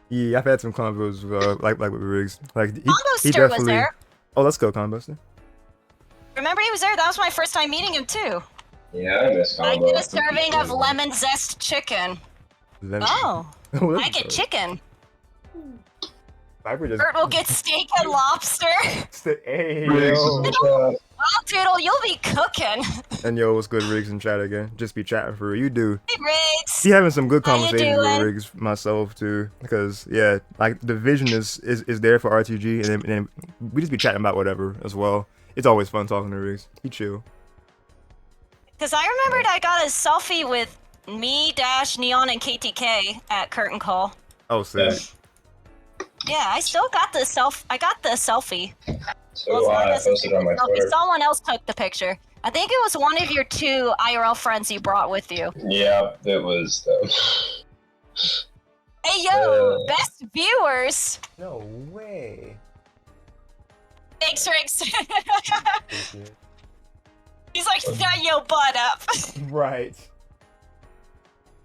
Yeah, I've had some combos like with Riggs. Like he Comboster definitely. was there. Oh, let's go, Comboster. Remember he was there? That was my first time meeting him too. Yeah, I miss I combo. get a serving of lemon zest chicken. Oh, I get chicken. Viper just. Bert will get steak and lobster. Hey, Riggs yo. is in chat. Wow, Doodle, you'll be cooking. And yo, what's good, Riggs in chat again? Just be chatting for real. You do. Hey, Riggs. Be having some good How you conversations with doing? Riggs myself too, because yeah, like the vision is there for RTG, and then we just be chatting about whatever as well. It's always fun talking to Riggs. He chill. Because I remembered I got a selfie with me, Dash, Neon, and KTK at Curtain Call. Oh, sick. Yeah, I still got the I got the selfie. So Well, it's not I posted necessarily on my selfie. Twitter. Someone else took the picture. I think it was one of your two IRL friends you brought with you. Yeah, it was Hey, yo, best viewers. No way. Thanks, Riggs. He's like, shut your butt up. Right.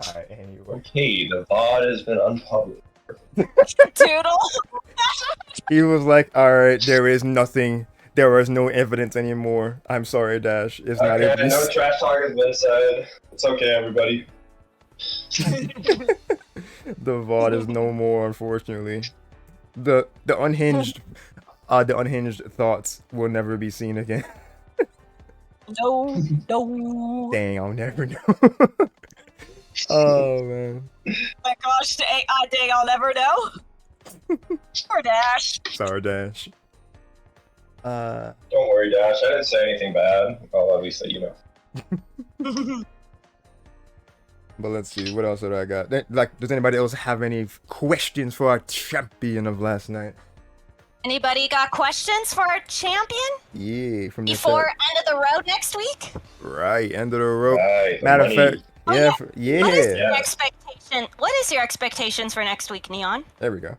Alright, anyway. okay, the VOD has been unpublished. Doodle. He was like, alright, there is nothing. There is no evidence anymore. I'm sorry, Dash. It's not Okay, evidence. no trash talk has been said. It's okay, everybody. The VOD is no more, unfortunately. The unhinged thoughts will never be seen again. No, no. Dang, I'll never know. Oh man. My gosh, dang, I'll never know. Poor Dash. Sorry, Dash. Don't worry, Dash. I didn't say anything bad. Well, at least that you know. But let's see, what else did I got? Like, does anybody else have any questions for our champion of last night? Anybody got questions for our champion? Yeah, from the Before chat. end of the road next week? Right, end of the rope. Right, the Matter of money. fact, Oh, yeah, yeah. yeah. What is your Yeah. expectation? What is your expectations for next week, Neon? There we go.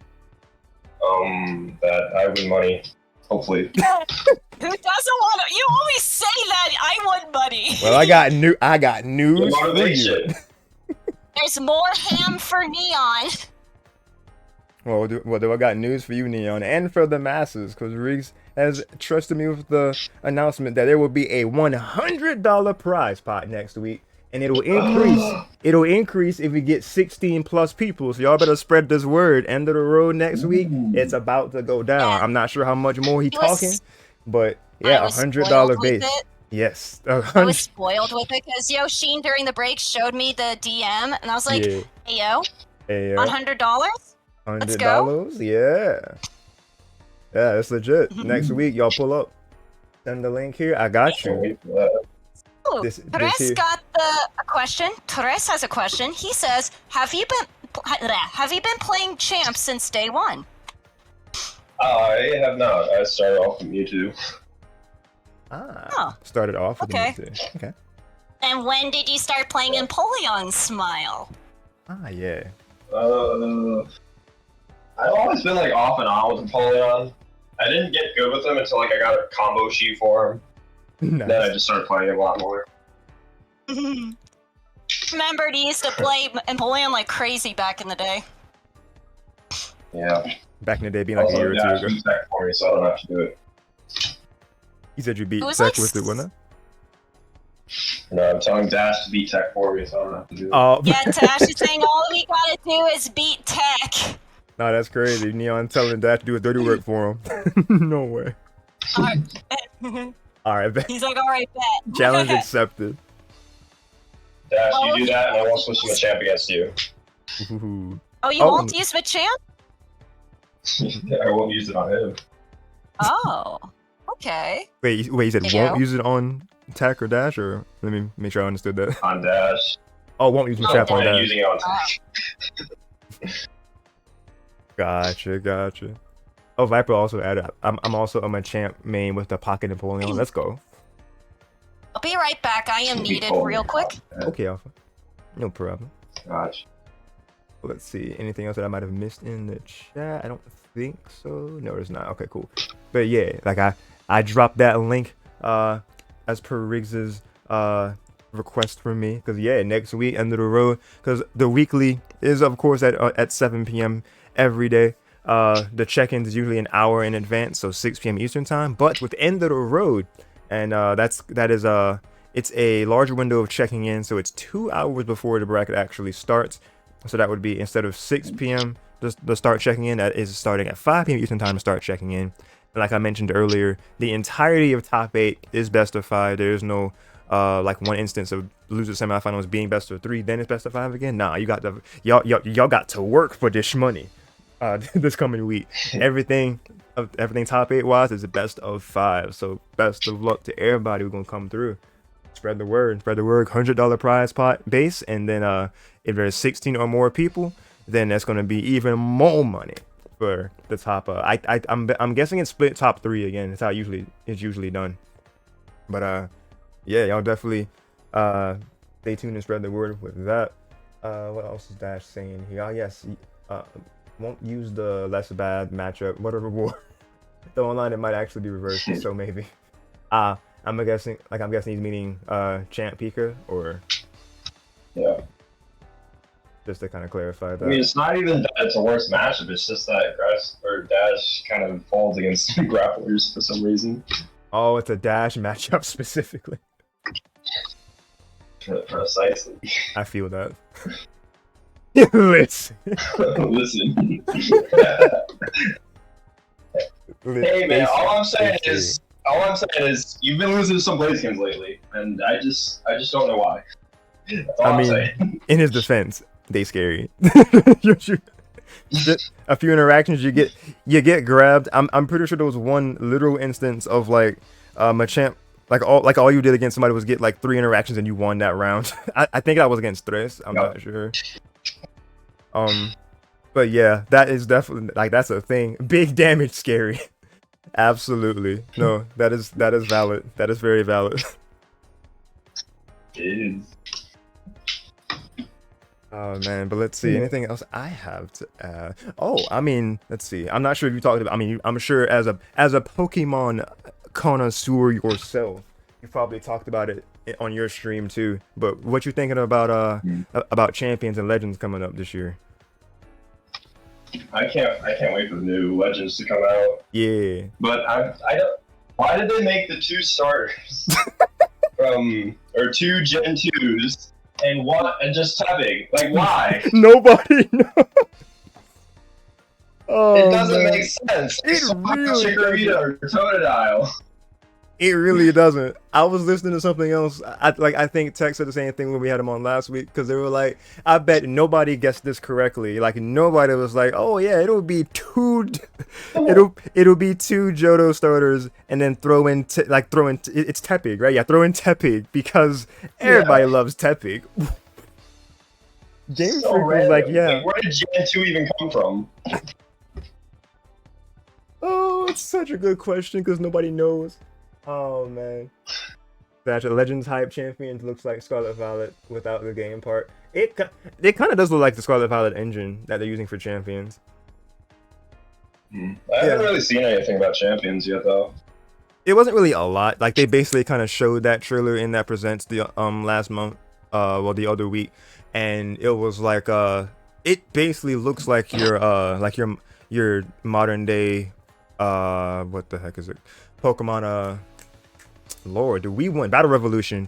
That I win money. Hopefully. Who doesn't want to? You always say that. I want money. Well, I got news Good for you. motivation. There's more ham for Neon. Well, I got news for you, Neon, and for the masses, because Riggs has trusted me with the announcement that there will be a $100 prize pot next week. and it'll increase. It'll increase if we get 16 plus people. So y'all better spread this word. End of the road next week. It's about to go down. Yeah. I'm not sure how much more he It was- talking, but I yeah, was $100 spoiled with base. it. Yes, I was 100. spoiled with it because Yoshine during the break showed me the DM, and I was like, Yeah. "Hey yo, Hey, $100." $100. go. Yeah, yeah, it's legit. Next week, y'all pull up. Send the link here. I got Can't you. wait for that. Ooh, This Torres here. got a question. Torres has a question. He says, "Have you been playing champs since day one?" I have not. I started off with Mewtwo. Oh. Started off with Okay. the music. Okay. And when did you start playing Empoleon Smile? Yeah. I've always been like off and on with Napoleon. I didn't get good with him until like I got a combo sheet for him. Nice. Then I just started playing him a lot more. Remember, he used to play Empoleon like crazy back in the day. Yeah. Back in the day, being like a Also, year or Dash two ago. beat Tech for me, so I don't have to do it. You said you beat It was Tech like with it, wasn't No, I'm telling Dash to beat Tech for me, so I don't have to do it? it. Oh, Yeah, Tash is saying all we gotta do is beat Tech. no, that's crazy. Neon telling Dash to do his dirty work for him. No way. All right, bet. He's like, "All right, bet." Challenge accepted. Dash, Oh, you do that, and I won't switch to a champ against you. Ooh. Oh, you Oh. won't use Machamp? I won't use it on him. Oh, okay. Wait, you said There you won't go. use it on Tech or Dash, or let me make sure I understood that. On Dash. Oh, won't use Oh, Machamp on And Dash. using it on Tech. Gotcha. Oh, Viper also added. I'm also a Machamp main with the Pocket Napoleon. Let's go. I'll be right back. I am needed real quick. Okay, Alpha. No problem. Gosh. Let's see. Anything else that I might have missed in the chat? I don't think so. No, there's not. Okay, cool. But yeah, like I dropped that link as per Riggs's request from me, because yeah, next week, end of the road, because the weekly is of course at 7 p.m. every day. The check-ins is usually an hour in advance, so 6 p.m. Eastern time. But with end of the road, and it's a larger window of checking in, so it's 2 hours before the bracket actually starts. So that would be, instead of 6 p.m. the start checking in, that is starting at 5 p.m. Eastern time to start checking in. And like I mentioned earlier, the entirety of top 8 is best of 5. There's no like one instance of loser semifinals being best of 3, then it's best of 5 again. Nah, y'all got to work for this money this coming week. Everything top 8 wise is the best of 5. So best of luck to everybody who's gonna come through. Spread the word. $100 prize pot base, and then if there's 16 or more people, then that's gonna be even more money for the top. I'm guessing it's split top 3 again. That's how it's usually done. But yeah, y'all definitely stay tuned and spread the word with that. What else is Dash saying here? Oh yes, won't use the less bad matchup. What a reward. The online it might actually be reversed, so maybe. I'm guessing he's meaning Champ Pika, or Yeah. just to kind of clarify that. I mean, it's not even that it's a worse matchup. It's just that Dash kind of falls against grapplers for some reason. Oh, it's a Dash matchup specifically. Precisely. I feel that. Listen. Listen. Hey man, all I'm saying is you've been losing to some Blazekins lately, and I just don't know why. That's all I I'm mean, saying. in his defense, they scary. A few interactions you get grabbed. I'm pretty sure there was one literal instance of like Machamp, like all you did against somebody was get like 3 interactions and you won that round. I think that was against Tres. I'm not sure. But yeah, that is definitely, like, that's a thing. Big damage scary. Absolutely. No, that is valid. That is very valid. It is. Oh man, but let's see. Anything else I have to add? Oh, I mean, let's see. I'm not sure if you talked about. I mean, I'm sure as a Pokemon connoisseur yourself, you probably talked about it on your stream too. But what you thinking about champions and legends coming up this year? I can't wait for the new Legends to come out. Yeah. But I don't. Why did they make the 2 starters or 2 Gen 2s and what and just tapping. Like why? Nobody knows. Oh, It doesn't man. make sense. It really Chikorita or Totodile. It really doesn't. I was listening to something else. I think Tech said the same thing when we had him on last week because they were like, I bet nobody guessed this correctly. Like nobody was like, oh yeah, it'll be two Johto starters and then throw in it's Tepig, right? Yeah, throw in Tepig because everybody loves Tepig. Game So Freak was random. like, yeah. Like, where did Gen 2 even come from? Oh, it's such a good question because nobody knows. Oh man. That's a Legends hype champion looks like Scarlet Violet without the game part. It kind of does look like the Scarlet Violet engine that they're using for champions. I haven't really seen anything about champions yet, though. It wasn't really a lot. Like they basically kind of showed that trailer in that presents the last month, the other week, and it was like it basically looks like your modern day what the heck is it? Pokemon Lord, do we want Battle Revolution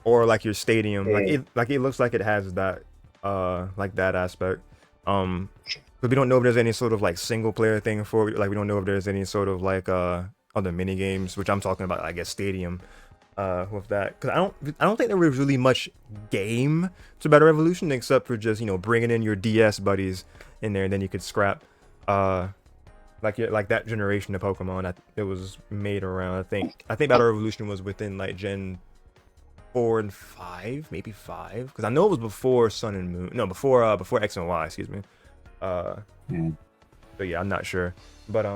or like your stadium? Like it looks like it has that like that aspect. But we don't know if there's any sort of like single player thing for it. Like we don't know if there's any sort of like other mini games, which I'm talking about, I guess stadium with that. Because I don't think there was really much game to Battle Revolution except for just, you know, bringing in your DS buddies in there and then you could scrap like that generation of Pokemon it was made around. I think Battle Revolution was within like Gen 4 and 5, maybe 5, because I know it was before Sun and Moon. No, before X and Y, excuse me. But yeah, I'm not sure. But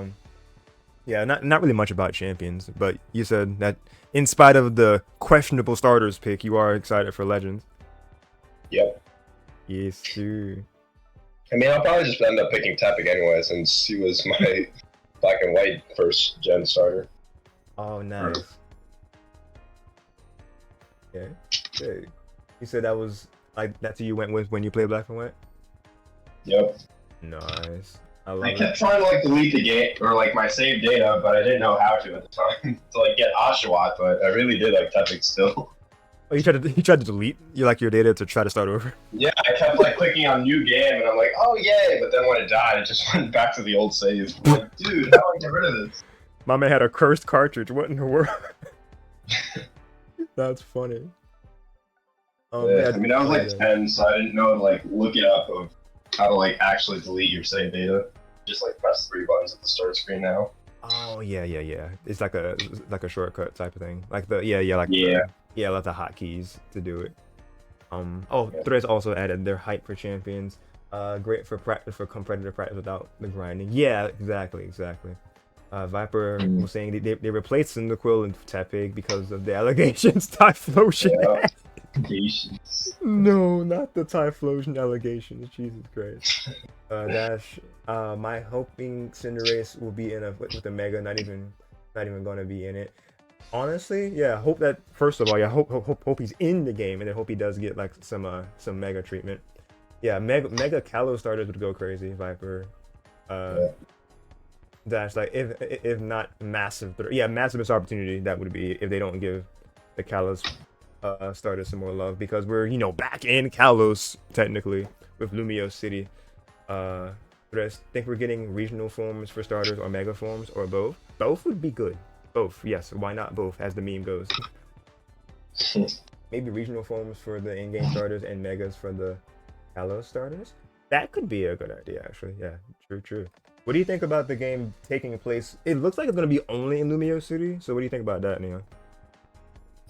yeah, not really much about champions. But you said that in spite of the questionable starters pick, you are excited for Legends. Yep. Yes, sir. I mean, I'll probably just end up picking Tepig anyway, since he was my black and white first gen starter. Oh, nice. Okay. Okay. You said that was like that's who you went with when you played black and white? Yep. Nice. I I kept trying to like delete the game or like my save data, but I didn't know how to at the time to like get Oshawott, but I really did like Tepig still. Oh, you tried to delete your data to try to start over? Yeah, I kept like clicking on new game and I'm like, oh yay, but then when it died, it just went back to the old save. I'm like, dude, how do I get rid of this? My man had a cursed cartridge. What in the world? That's funny. Yeah, I mean, I was like 10, so I didn't know to like look it up of how to like actually delete your save data. Just like press 3 buttons at the start screen now. Oh yeah. It's like a shortcut type of thing. Like like the hotkeys to do it. Threads also added their hype for champions. Great for practice for competitive practice without the grinding. Yeah, exactly. Viper was saying they replaced Cyndaquil and Tepig because of the allegations Typhlosion. Yeah. No, not the Typhlosion allegations. Jesus Christ. Dash. My hoping Cinderace will be in with a Mega. Not even going to be in it. Honestly, yeah. Hope that first of all, yeah. Hope he's in the game, and then hope he does get like some Mega treatment. Yeah, Mega Kalos starters would go crazy. Viper. Dash, like if not massive, massive missed opportunity that would be if they don't give the Kalos starters some more love, because we're back in Kalos technically with Lumio City. Think we're getting regional forms for starters or mega forms or both? Both would be good. Both, yes. Why not both, as the meme goes? Maybe regional forms for the in-game starters and megas for the Kalos starters. That could be a good idea, actually. Yeah, true. What do you think about the game taking place? It looks like it's going to be only in Lumio City. So what do you think about that, Neon?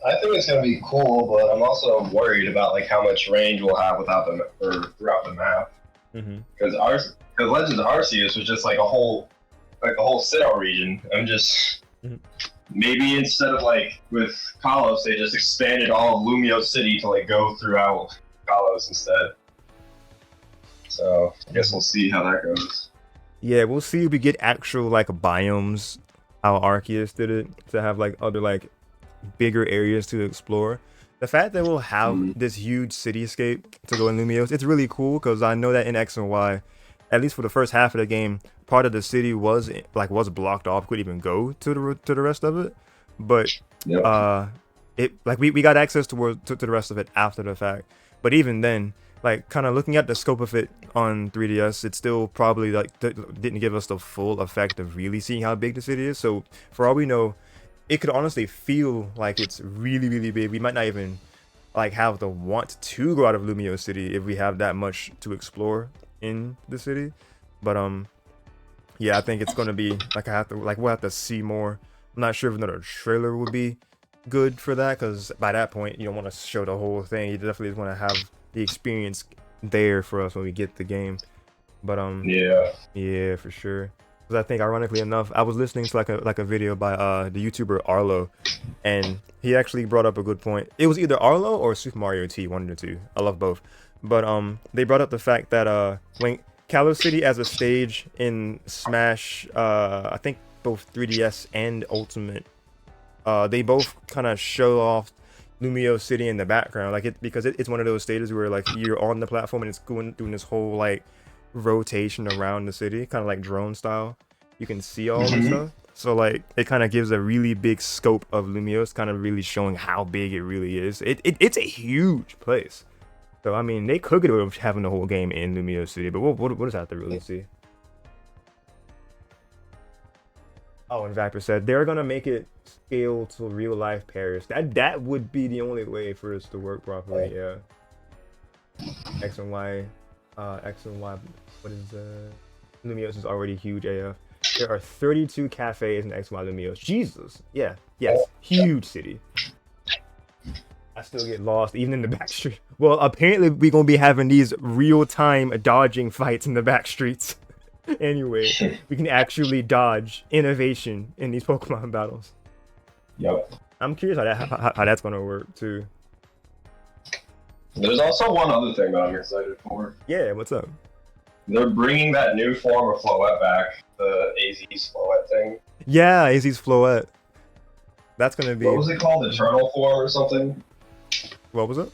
I think it's going to be cool, but I'm also worried about like how much range we'll have throughout the map. Because Legends Arceus was just like a whole sit-out region. I'm just maybe instead of like with Kalos, they just expanded all of Lumio City to like go throughout Kalos instead. So I guess we'll see how that goes. Yeah, we'll see if we get actual like biomes, how Arceus did it, to have like other like bigger areas to explore. The fact that we'll have this huge cityscape to go in Lumios, it's really cool, because I know that in X and Y, at least for the first half of the game, part of the city was blocked off, couldn't even go to the rest of it. But we got access to the rest of it after the fact. But even then, like kind of looking at the scope of it on 3DS, it still probably like didn't give us the full effect of really seeing how big the city is. So for all we know, it could honestly feel like it's really, really big. We might not even like have the want to go out of Lumio City if we have that much to explore in the city. But yeah, I think it's gonna be like we'll have to see more. I'm not sure if another trailer would be good for that, because by that point you don't want to show the whole thing. You definitely want to have the experience there for us when we get the game. But yeah, for sure. Because I think ironically enough, I was listening to like a video by the YouTuber Arlo, and he actually brought up a good point. It was either Arlo or Super Mario T, one of the two. I love both. But they brought up the fact that when Kalos City as a stage in Smash, I think both 3DS and Ultimate, they both kind of show off Lumio City in the background, like because it's one of those stages where like you're on the platform and it's doing this whole like rotation around the city, kind of like drone style. You can see all this stuff, so like it kind of gives a really big scope of Lumio. It's kind of really showing how big it really is. It's a huge place. So I mean, they could get away with having the whole game in Lumio City, but what does that to really see? Oh, and Vapor said they're gonna make it scale to real life Paris. That would be the only way for us to work properly. Yeah. X and Y. What is Lumios is already huge AF. There are 32 cafes in XY Lumios. Jesus. Yeah. Yes. Huge city. I still get lost even in the back street. Well, apparently we're gonna be having these real-time dodging fights in the back streets. Anyway, we can actually dodge innovation in these Pokemon battles. Yep. I'm curious how that's gonna work too. There's also one other thing that I'm excited for. Yeah, what's up? They're bringing that new form of Floette back, the AZ's Floette thing. Yeah, AZ's Floette. That's gonna be. What was it called? Eternal form or something? What was it?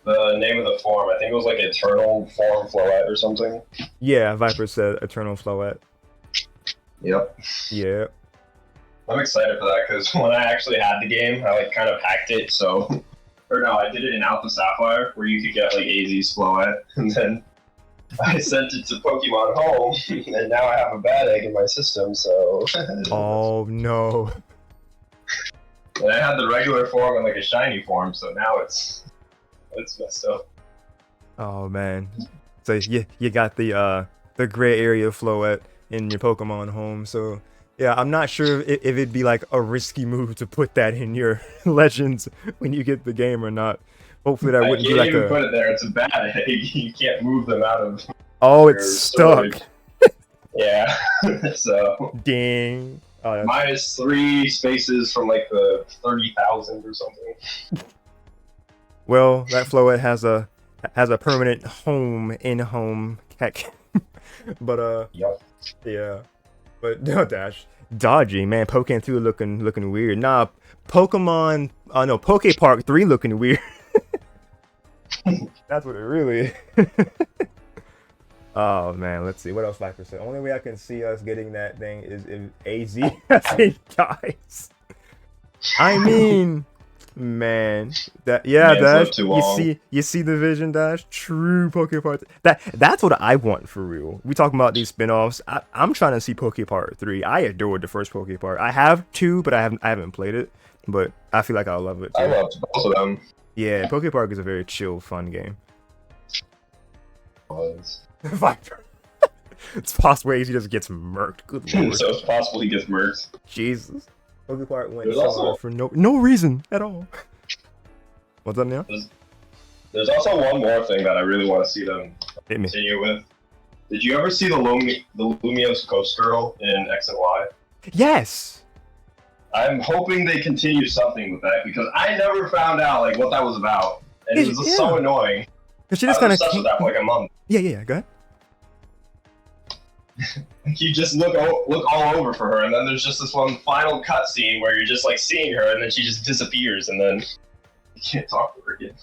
The name of the form, I think it was like Eternal Form Floette or something. Yeah, Viper said Eternal Floette. Yep. Yeah. I'm excited for that because when I actually had the game, I like kind of hacked it. So, or no, I did it in Alpha Sapphire where you could get like AZ's Floette, and then I sent it to Pokemon Home, and now I have a bad egg in my system. So. Oh no. And I had the regular form and like a shiny form, so now it's messed up. Oh man. So you got the gray area Floette in your Pokemon Home. So yeah, I'm not sure if it'd be like a risky move to put that in your Legends when you get the game or not. Hopefully that wouldn't be like a. Put it there. It's a bad egg. You can't move them out of. Oh, it's stuck. Yeah. So. Ding. Oh, minus 3 spaces from like the 30,000 or something. Well, that Floette has a permanent home in home heck. But yep. Yeah. But no, Dash. Dodgy, man. Pokken 2 looking weird. Nah, Pokemon no, Poke Park 3 looking weird. That's what it really is. Oh man, let's see. What else Viper said? Only way I can see us getting that thing is if AZ dies. I mean, man, Dash. You see the vision, Dash. True Pokepart. That's what I want for real. We talking about these spin-offs. I'm trying to see Pokepart 3. I adored the first Pokepart. I have 2, but I haven't played it. But I feel like I'll love it too. I loved both of them. Yeah, Pokepark is a very chill, fun game. Viper. It's possible he just gets murked. Good lord. So it's possible he gets murked. Jesus. Pokepark went so for no reason at all. What's up now? There's also one more thing that I really want to see them continue with. Did you ever see the Lumiose Ghost Girl in X and Y? Yes. I'm hoping they continue something with that because I never found out like what that was about, and it was just so annoying. She just kind of with that for like a month. Yeah. Go ahead. You just look all over for her, and then there's just this one final cutscene where you're just like seeing her, and then she just disappears, and then you can't talk to her again.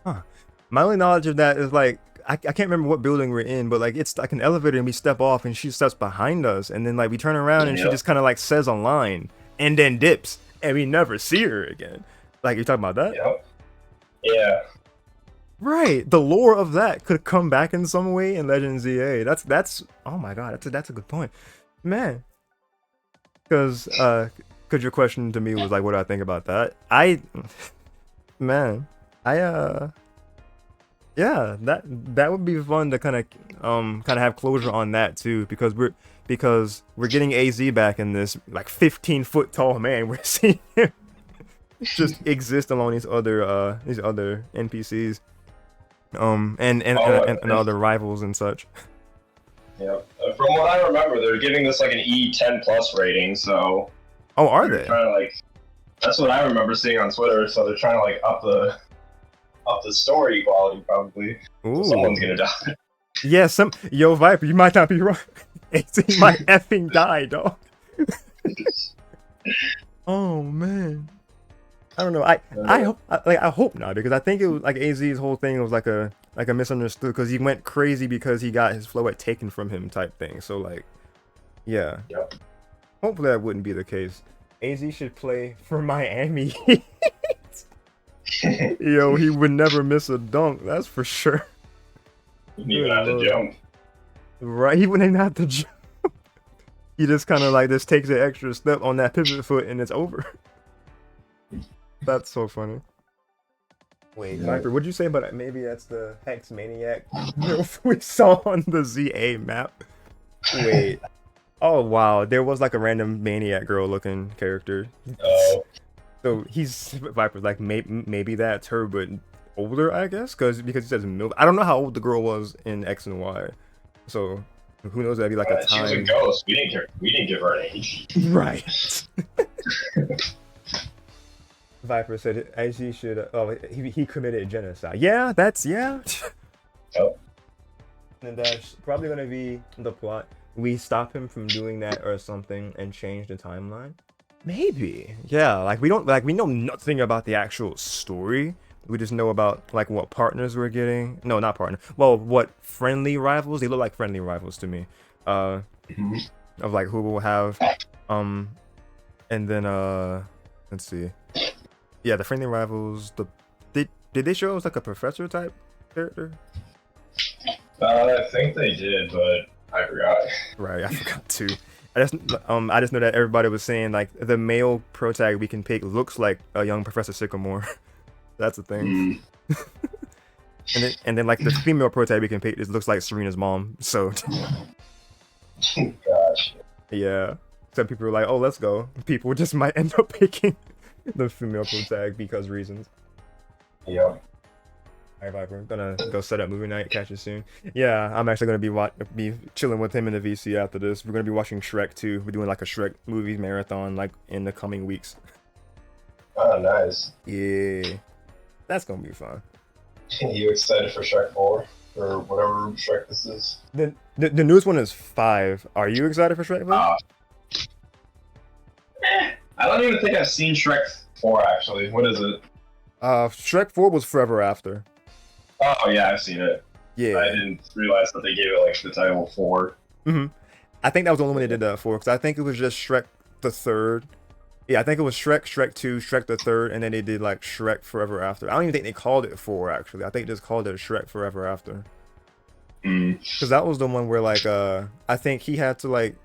Huh. My only knowledge of that is like I can't remember what building we're in, but like it's like an elevator, and we step off, and she steps behind us, and then like we turn around, and she just kind of like says a line, and then dips, and we never see her again. Like, you're talking about that? Yep. Yeah. Right. The lore of that could come back in some way in Legend ZA. That's oh my god, that's a good point. Man. Cause your question to me was like, what do I think about that? Man, yeah, that would be fun to kind of have closure on that too, because we're getting AZ back in this like 15-foot tall man. We're seeing him just exist along these other NPCs, and other rivals and such. Yeah. From what I remember, they're giving this like an E10 plus rating, so. Oh, are they're they? trying to like. That's what I remember seeing on Twitter. So they're trying to like up the story quality probably. Ooh. So someone's gonna die. Yeah, yo Viper, you might not be wrong. He might effing die, dog. Oh man. I don't know. I hope not, because I think it was like AZ's whole thing was like a misunderstood, because he went crazy because he got his floet taken from him type thing. So like, yeah. Yep. Hopefully that wouldn't be the case. AZ should play for Miami. Yo, he would never miss a dunk, that's for sure. You didn't even have to jump. Right, he wouldn't even have to jump. He just kind of like just takes an extra step on that pivot foot and it's over. That's so funny. Wait, Viper, what'd you say about it? Maybe that's the Hex Maniac we saw on the ZA map? Wait. Oh, wow. There was like a random Maniac girl looking character. Oh. So Viper's like, maybe that's her, but older, I guess? Because he says MILF. I don't know how old the girl was in X and Y. So who knows? That'd be like a time. She was a ghost. We didn't give her an age. Right. Viper said AZ should. Oh, he committed genocide. Yeah, yeah. Oh. And that's probably gonna be the plot. We stop him from doing that or something and change the timeline. Maybe. Yeah. Like we know nothing about the actual story. We just know about like what partners we're getting. No, not partner. Well, what friendly rivals? They look like friendly rivals to me. Of like who will have. And then let's see. Yeah, the friendly rivals. Did they show us like a professor type character? I think they did, but I forgot. Right, I forgot too. I just know that everybody was saying like the male pro tag we can pick looks like a young Professor Sycamore. That's the thing. and then like the female pro tag we can pick just looks like Serena's mom. So. Gosh. Yeah. Some people were like, "Oh, let's go." People just might end up picking the female pro tag because reasons. Yep. Alright, Viper, gonna go set up movie night. Catch you soon. Yeah, I'm actually gonna be chilling with him in the VC after this. We're gonna be watching Shrek 2. We're doing like a Shrek movie marathon like in the coming weeks. Oh, nice. Yeah, that's gonna be fun. You excited for Shrek 4 or whatever Shrek this is? The newest one is 5. Are you excited for Shrek 5? I don't even think I've seen Shrek 4 actually. What is it? Shrek 4 was Forever After. Oh yeah, I've seen it. Yeah. I didn't realize that they gave it like the title 4. I think that was the only one they did that for, because I think it was just Shrek the Third. Yeah, I think it was Shrek 2, Shrek the Third, and then they did like Shrek Forever After. I don't even think they called it 4 actually. I think they just called it Shrek Forever After. Because that was the one where like I think he had to like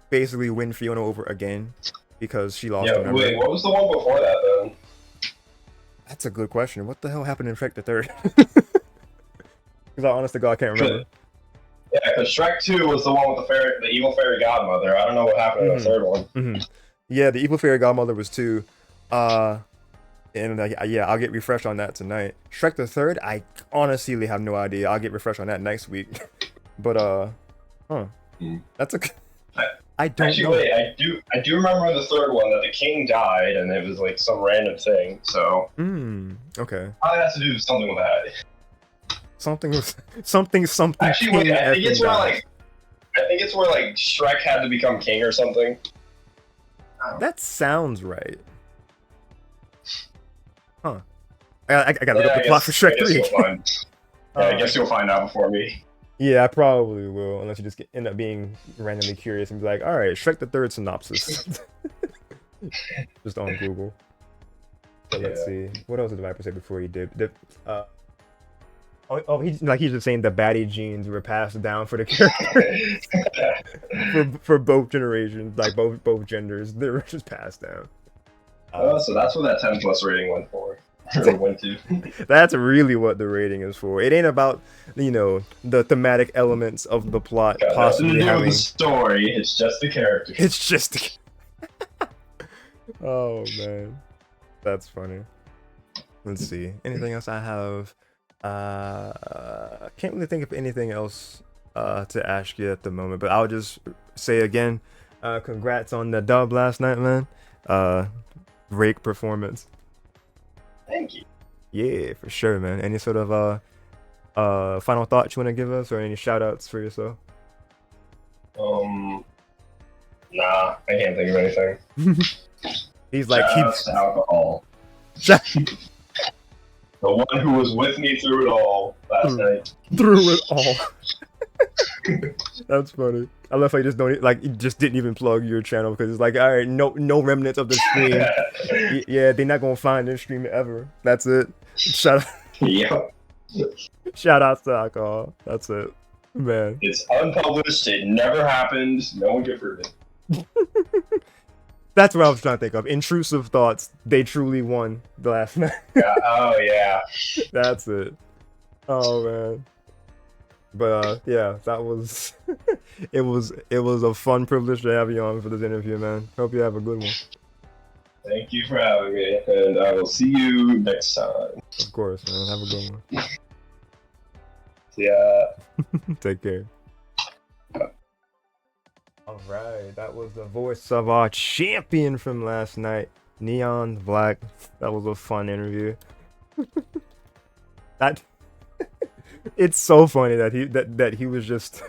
basically win Fiona over again because she lost. Yeah, wait, what was the one before that then? That's a good question. What the hell happened in Shrek the Third? Because I honest to God, I can't remember. Yeah, because Shrek 2 was the one with the evil fairy godmother. I don't know what happened in the third one. Yeah, the evil fairy godmother was 2. And yeah, I'll get refreshed on that tonight. Shrek the Third, I honestly have no idea. I'll get refreshed on that next week. But that's a. I don't actually, know. wait, I do remember the third one that the king died and it was like some random thing. So. Okay. I has to do something with that. Something. Actually, wait, I think it's where like Shrek had to become king or something. That sounds right. Huh. I gotta look up the plot for Shrek 3. I guess you'll find out before me. Yeah, I probably will, unless you just end up being randomly curious and be like, alright, Shrek the Third synopsis. Just on Google. So let's Yeah. see. What else did the Viper say before he did? He's just saying the baddie genes were passed down for the character for both generations, like both genders. They were just passed down. Oh, so that's what that 10 plus rating went for. Or went to. That's really what the rating is for. It ain't about, you know, the thematic elements of the plot Got possibly nothing to do with having. the story. It's just the character. It's just. Oh man, that's funny. Let's see. Anything else I have? Can't really think of anything else to ask you at the moment. But I'll just say again, congrats on the dub last night, man. Great performance. Thank you. Yeah, for sure, man. Any sort of final thoughts you want to give us, or any shout outs for yourself? Nah, I can't think of anything. He's like, Shoutouts to alcohol. The one who was with me through it all last night. through it all. That's funny. I love how you just don't like, you just didn't even plug your channel because it's like, all right, no remnants of the stream. Yeah, they're not gonna find this stream ever. That's it. Shout Yep. shout outs to alcohol. That's it, man. It's unpublished. It never happened. No one can prove it. That's what I was trying to think of. Intrusive thoughts. They truly won the last night. Yeah. Oh yeah. That's it. Oh man. But yeah, that was it was a fun privilege to have you on for this interview, man. Hope you have a good one. Thank you for having me, and I will see you next time. Of course, man. Have a good one. Yeah. Take care. Alright, that was the voice of our champion from last night, NeonBlakk. That was a fun interview. That it's so funny that he was just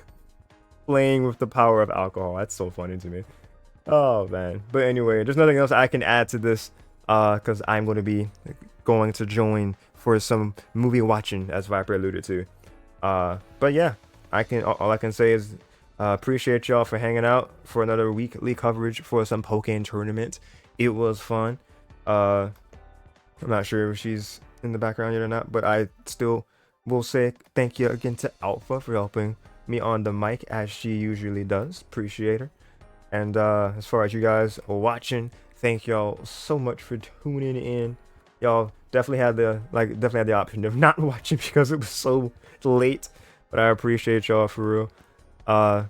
playing with the power of alcohol. That's so funny to me. Oh man. But anyway, there's nothing else I can add to this because I'm going to be going to join for some movie watching, as Viper alluded to. But yeah, all I can say is appreciate y'all for hanging out for another weekly coverage for some Pokke tournament. It was fun. I'm not sure if she's in the background yet or not, but I still will say thank you again to Alpha for helping me on the mic as she usually does. Appreciate her. And as far as you guys watching, thank y'all so much for tuning in. Y'all definitely had the option of not watching because it was so late, but I appreciate y'all for real.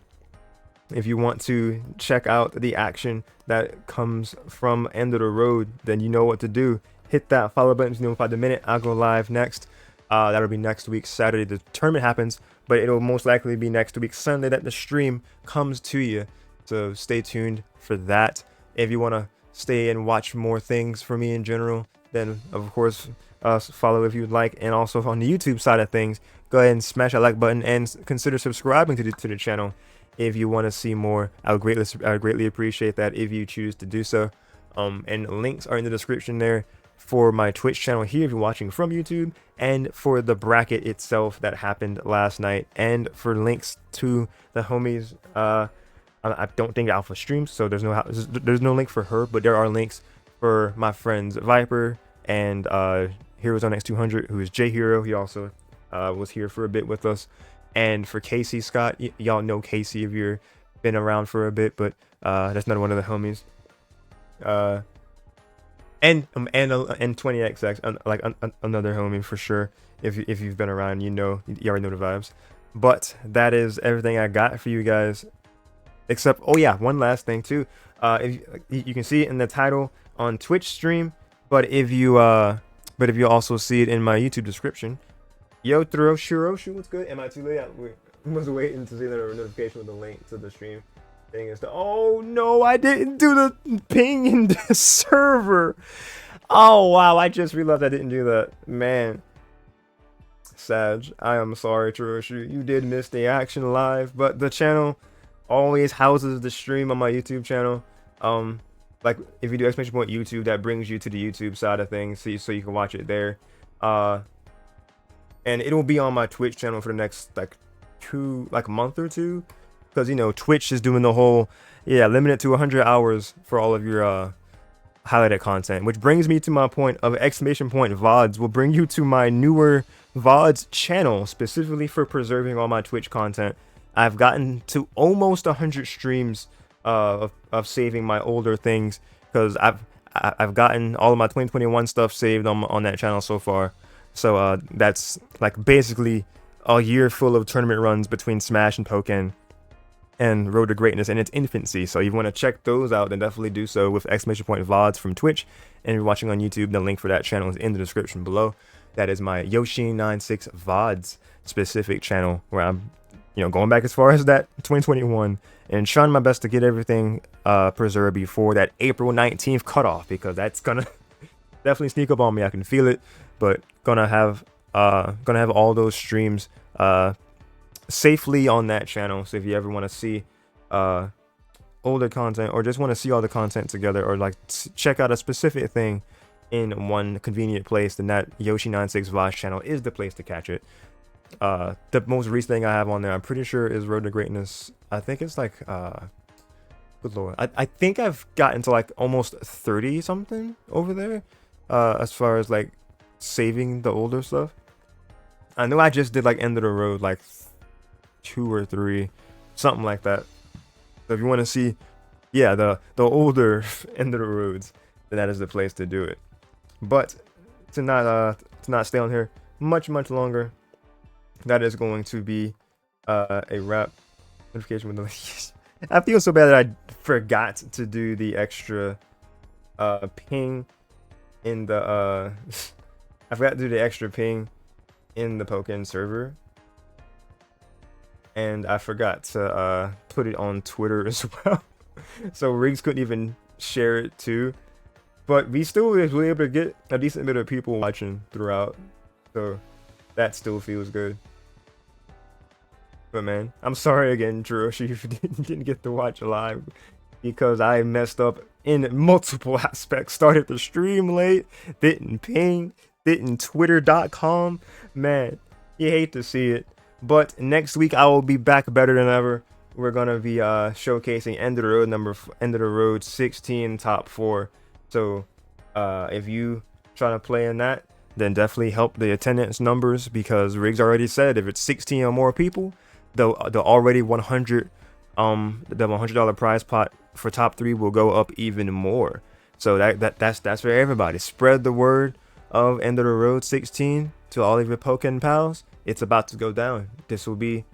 If you want to check out the action that comes from End of the Road, then you know what to do. Hit that follow button to be notified the minute I go live next. That'll be next week Saturday. The tournament happens, but it'll most likely be next week Sunday that the stream comes to you. So stay tuned for that. If you want to stay and watch more things for me in general, then of course follow if you'd like. And also on the YouTube side of things, go ahead and smash that like button and consider subscribing to the channel if you want to see more. I would greatly appreciate that if you choose to do so. And links are in the description there for my Twitch channel here if you're watching from YouTube, and for the bracket itself that happened last night, and for links to the homies. I don't think Alpha streams, so there's no link for her, but there are links for my friends Viper and Heroes on X200, who is J Hero. He also was here for a bit with us. And for Casey Scott, y'all know Casey if you've been around for a bit, but that's another one of the homies. And 20XX, another homie for sure. If you've been around, you already know the vibes. But that is everything I got for you guys. Except, oh yeah, one last thing too. If you can see it in the title on Twitch stream, but if you also see it in my YouTube description. Yo, Shiroshu, what's good? Am I too late? I was waiting to see the notification with the link to the stream thing. Is oh no, I didn't do the ping in the server. Oh wow, I just realized I didn't do that. Man, Sag, I am sorry, Shiroshu. You did miss the action live, but the channel always houses the stream on my YouTube channel. Like if you do exclamation point YouTube, that brings you to the YouTube side of things, so you can watch it there. And it will be on my Twitch channel for the next month or two, because Twitch is doing the whole limited to 100 hours for all of your highlighted content, which brings me to my point of exclamation point VODs will bring you to my newer VODs channel, specifically for preserving all my Twitch content. I've gotten to almost 100 streams of saving my older things, because I've gotten all of my 2021 stuff saved on that channel so far. So that's like basically a year full of tournament runs between Smash and Pokke and Road to Greatness in its infancy. So if you want to check those out, then definitely do so with exclamation point VODs from Twitch. And if you're watching on YouTube, the link for that channel is in the description below. That is my Yoshi96 VODs specific channel, where I'm, you know, going back as far as that 2021 and trying my best to get everything preserved before that April 19th cutoff, because that's gonna definitely sneak up on me. I can feel it, but gonna have all those streams safely on that channel. So if you ever want to see older content, or just want to see all the content together, or like check out a specific thing in one convenient place, then that Yoshi96 VODs channel is the place to catch it. The most recent thing I have on there, I'm pretty sure, is Road to Greatness. I think it's like good lord, I think I've gotten to like almost 30 something over there, as far as like saving the older stuff. I know I just did like End of the Road like 2 or 3, something like that. So if you want to see, yeah, the older End of the Roads, then that is the place to do it. But to not stay on here much longer, that is going to be a wrap. Notification with the I feel so bad that I forgot to do the extra ping in the I forgot to do the extra ping in the Pokke server, and I forgot to put it on Twitter as well. So Riggs couldn't even share it too, but we still was able to get a decent bit of people watching throughout, so that still feels good. But man, I'm sorry again, Jiroshi, if you didn't get to watch live, because I messed up in multiple aspects. Started the stream late, didn't ping, didn't twitter.com. Man, you hate to see it. But next week I will be back better than ever. We're gonna be showcasing End of the Road 16 top 4. So if you try to play in that, then definitely help the attendance numbers, because Riggs already said if it's 16 or more people, the already $100 prize pot for top 3 will go up even more. So that's for everybody. Spread the word of End of the Road 16 to all of your Pokke pals. It's about to go down. This will be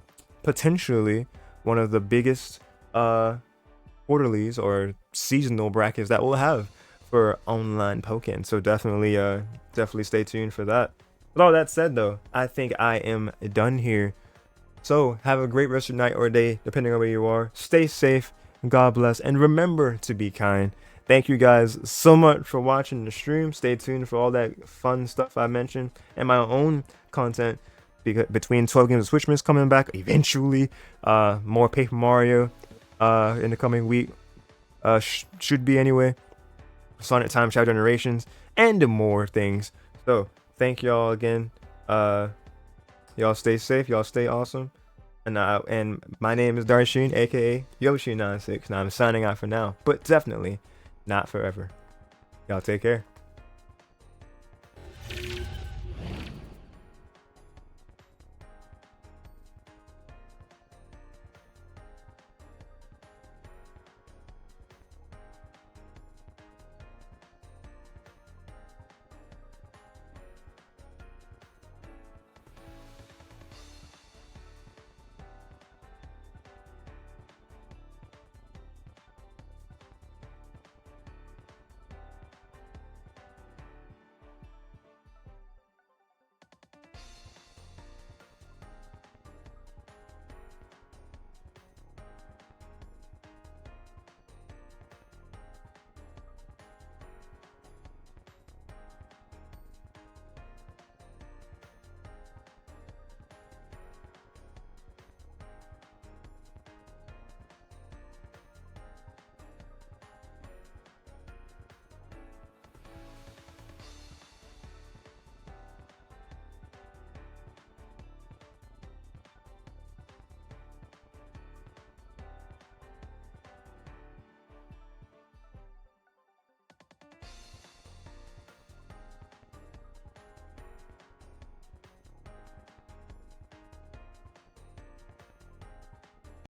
potentially one of the biggest quarterlies or seasonal brackets that we'll have for online Pokke. So definitely stay tuned for that. With all that said though, I think I am done here. So have a great rest of your night or day, depending on where you are. Stay safe, God bless, and remember to be kind. Thank you guys so much for watching the stream. Stay tuned for all that fun stuff I mentioned and my own content, because between 12 games of Switchmas coming back eventually, more Paper Mario in the coming week, should be anyway, Sonic Time Shadow Generations, and more things. So thank y'all again. Y'all stay safe, y'all stay awesome, and my name is Darshin, aka Yoshi96, and I'm signing out for now, but definitely not forever. Y'all take care.